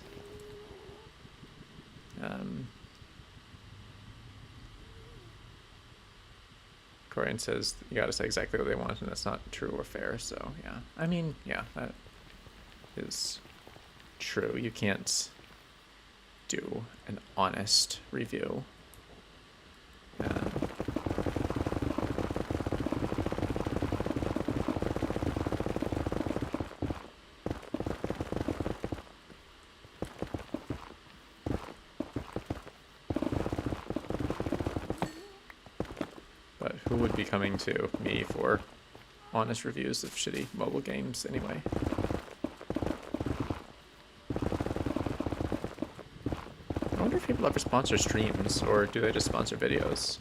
Corian says you gotta say exactly what they want, and that's not true or fair, so yeah. I mean, yeah, that is true. You can't do an honest review. Who would be coming to me for honest reviews of shitty mobile games anyway? I wonder if people ever sponsor streams, or do they just sponsor videos?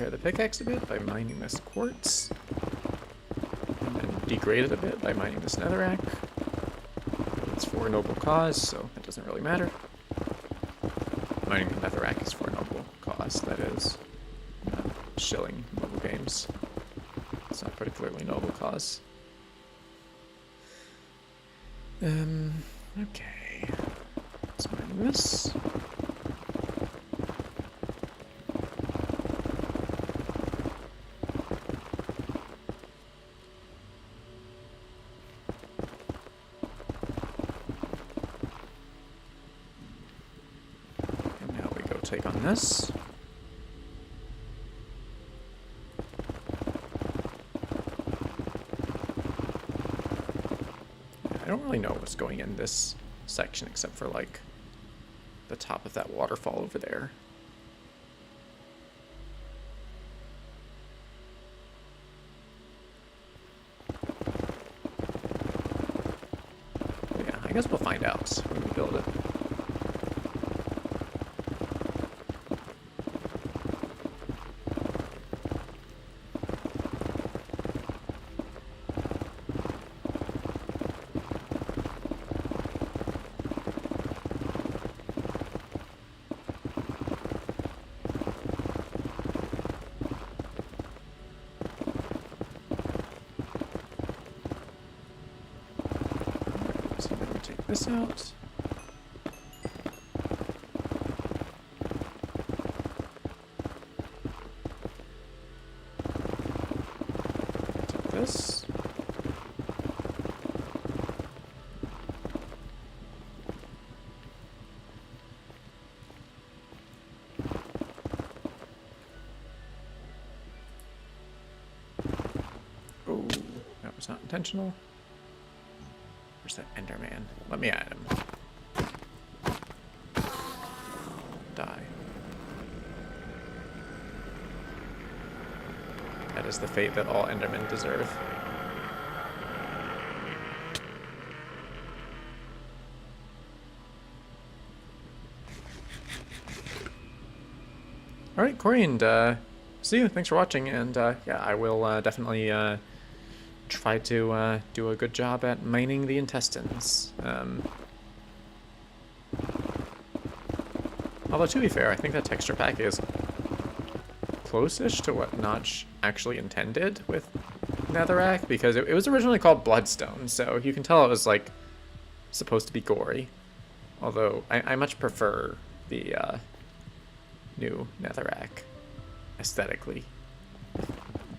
The pickaxe a bit by mining this quartz, and then degrade it a bit by mining this netherrack. It's for a noble cause, so it doesn't really matter. Mining the netherrack is for a noble cause, that is. Not shilling mobile games. It's not a particularly noble cause. Okay. Let's mine this. Take on this. I don't really know what's going in this section except for like the top of that waterfall over there. But yeah, I guess we'll find out when we build it. This out. Take this. Oh, that was not intentional. Where's that Enderman? Let me at him. Die. That is the fate that all Endermen deserve. Alright, Corey, and see you. Thanks for watching, and yeah, I will definitely try to do a good job at mining the intestines. Although, to be fair, I think that texture pack is close-ish to what Notch actually intended with Netherrack, because it was originally called Bloodstone, so you can tell it was, like, supposed to be gory. Although, I much prefer the new Netherrack aesthetically.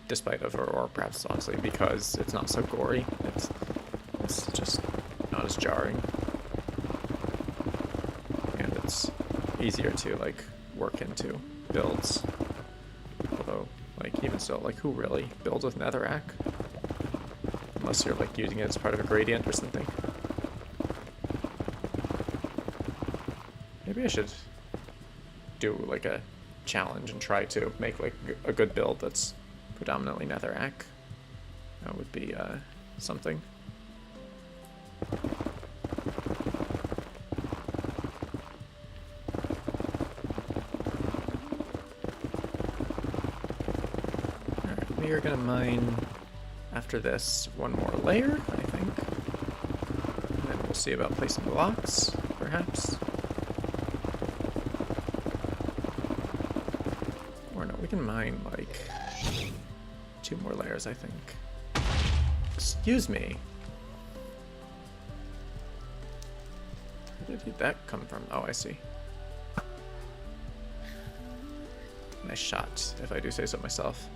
Despite of, or perhaps honestly because it's not so gory. It's just not as jarring. And it's easier to, like, work into builds. Although, like, even still, like, who really builds with Netherrack? Unless you're, like, using it as part of a gradient or something. Maybe I should do, like, a challenge and try to make, like, a good build that's predominantly Netherrack. That would be something. Alright, we are gonna mine after this one more layer, I think. And then we'll see about placing blocks, perhaps. Or no, we can mine like 2 more layers, I think. Excuse me. Where did that come from? Oh, I see. Nice shot, if I do say so myself.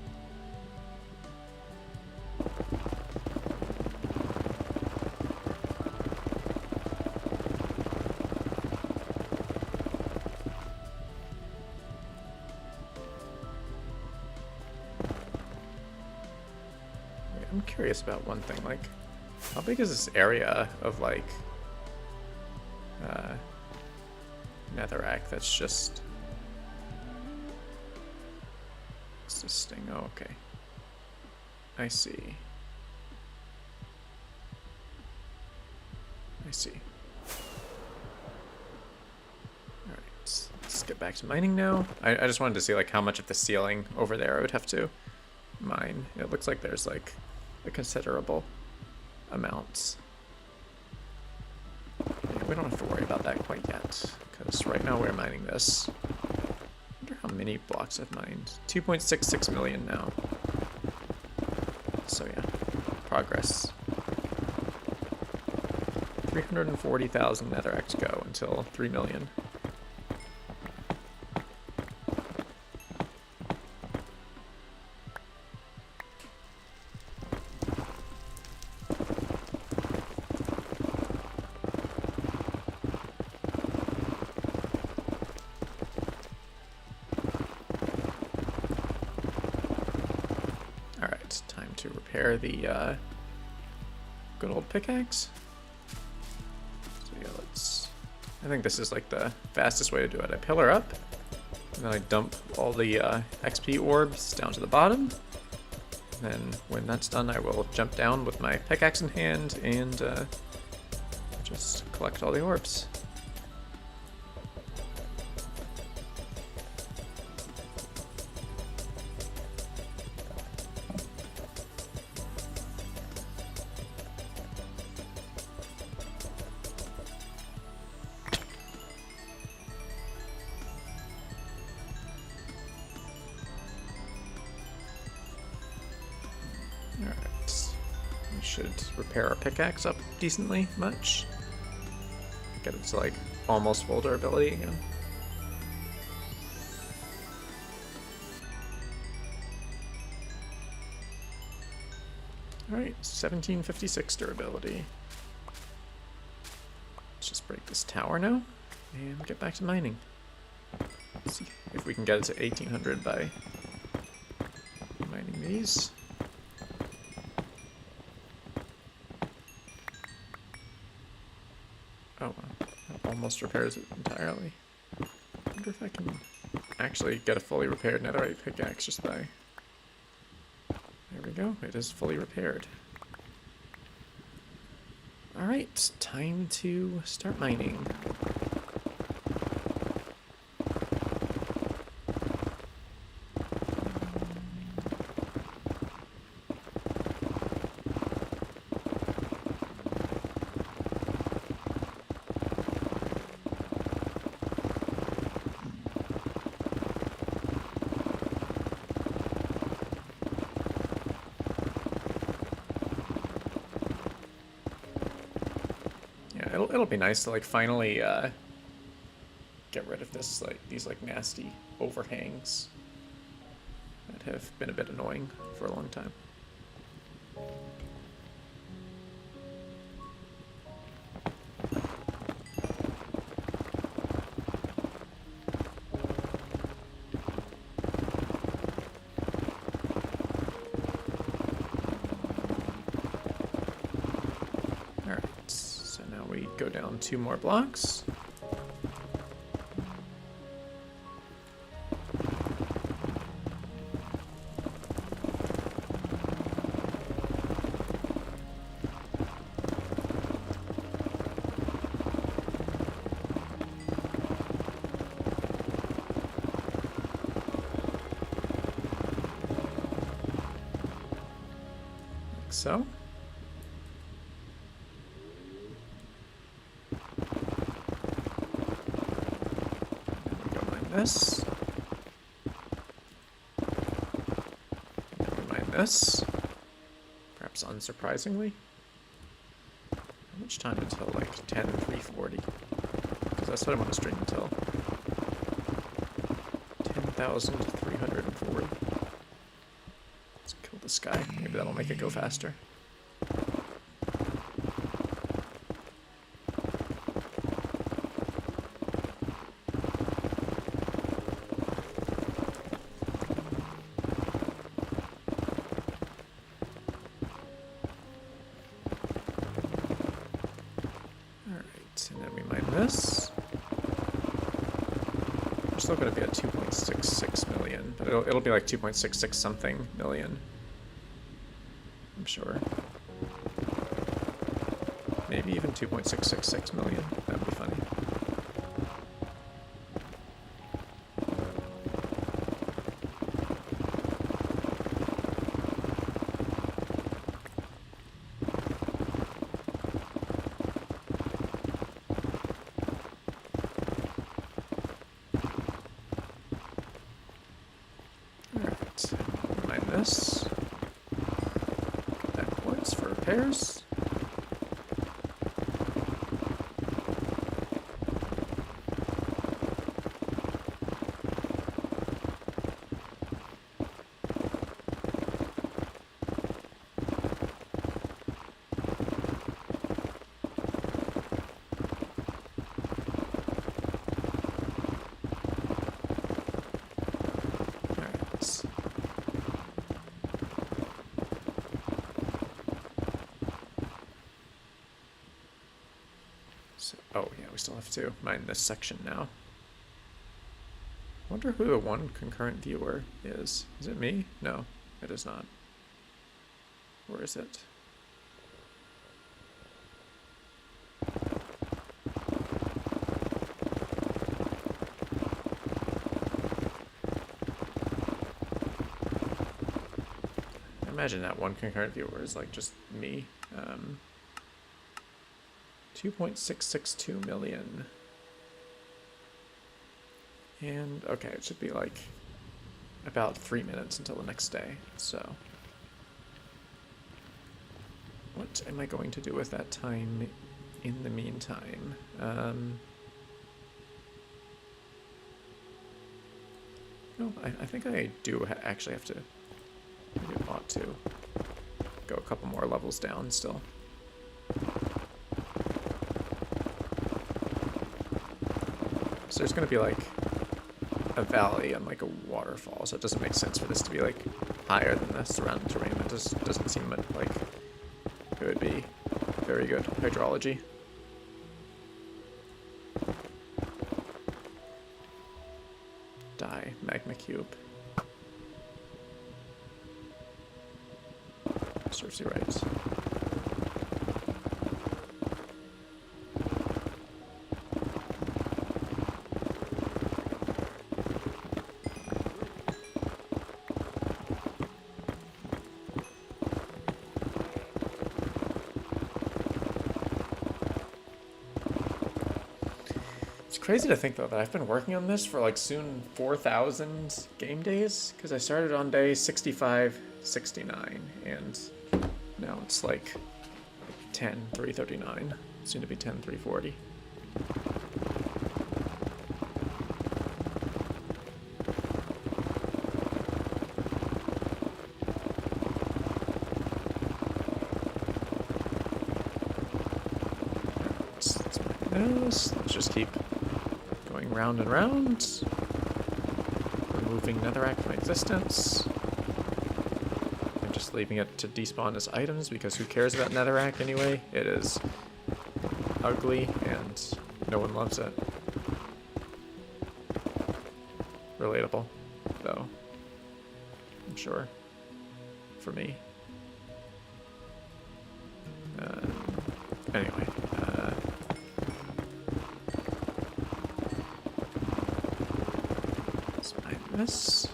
I'm curious about one thing, like, how big is this area of, like, Netherrack that's just existing? Oh, okay. I see. I see. Alright, let's get back to mining now. I just wanted to see, like, how much of the ceiling over there I would have to mine. It looks like there's, like, a considerable amount. Yeah, we don't have to worry about that quite yet, because right now we're mining this. I wonder how many blocks I've mined. 2.66 million now. So yeah, progress. 340,000 Netherrack to go until 3 million. Time to repair the good old pickaxe. So yeah, let's I think this is like the fastest way to do it. I pillar up, and then I dump all the XP orbs down to the bottom. Then when that's done, I will jump down with my pickaxe in hand and just collect all the orbs. Alright, we should repair our pickaxe up decently much. Get it to like almost full durability again. Alright, 1756 durability. Let's just break this tower now and get back to mining. Let's see if we can get it to 1800 by mining these. Oh wow, that almost repairs it entirely. I wonder if I can actually get a fully repaired netherite pickaxe just by... There we go, it is fully repaired. Alright, time to start mining. It'll be nice to like finally get rid of this these nasty overhangs that have been a bit annoying for a long time. Go down 2 more blocks. Like so. This. Never mind this. Perhaps unsurprisingly. How much time until like 10:340? Because that's what I want to stream until. 10,340. Let's kill this guy. Maybe that'll make it go faster. And then we mine this. We're still going to be at 2.66 million, but it'll be like 2.66 something million. I'm sure. Maybe even 2.666 million. That would be funny. This. That points for repairs. still have to mine this section now. I wonder who the one concurrent viewer is. Is it me? No, it is not. Where is it? I imagine that one concurrent viewer is like just me. 2.662 million. And okay, it should be like about 3 minutes until the next day, so what am I going to do with that time in the meantime? No, I think I do actually have to, maybe I ought to go a couple more levels down still. So there's going to be like a valley and like a waterfall, so it doesn't make sense for this to be like higher than the surrounding terrain. It just doesn't seem like it would be very good hydrology. Die, magma cube. Serves you right. Crazy to think though that I've been working on this for like soon 4,000 game days, because I started on day 65, 69, and now it's like 10,339, soon to be 10,340. Let's just keep round and round, removing Netherrack from existence. I'm just leaving it to despawn as items because who cares about Netherrack anyway? It is ugly and no one loves it. Relatable, though, I'm sure, for me. Anyway. This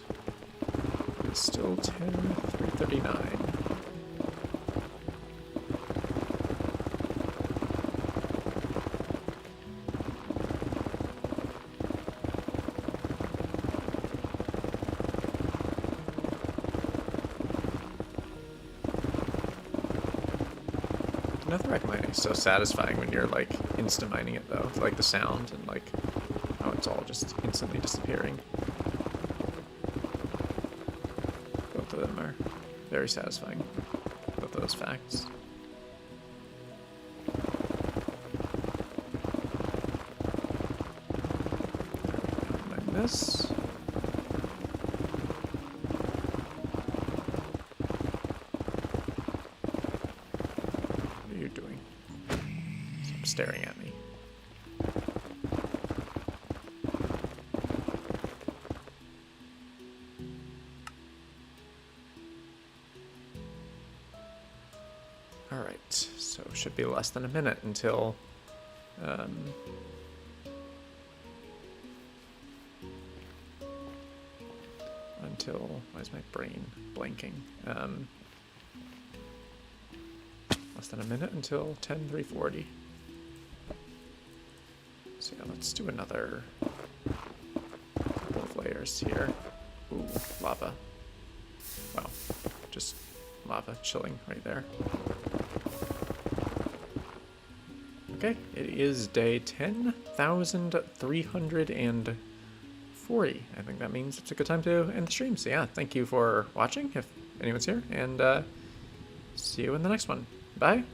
is still 10,339. Netherrack mining is so satisfying when you're like insta mining it though. Like the sound and like how it's all just instantly disappearing. Both of them are very satisfying. Both of those facts. Like this. What are you doing? Stop staring at me. Alright, so it should be less than a minute until why is my brain blanking? Less than a minute until 10,340. So yeah, let's do another couple of layers here. Ooh, lava. Wow, just lava chilling right there. Okay, it is day 10,340. I think that means it's a good time to end the stream. So yeah, thank you for watching, if anyone's here, and see you in the next one. Bye!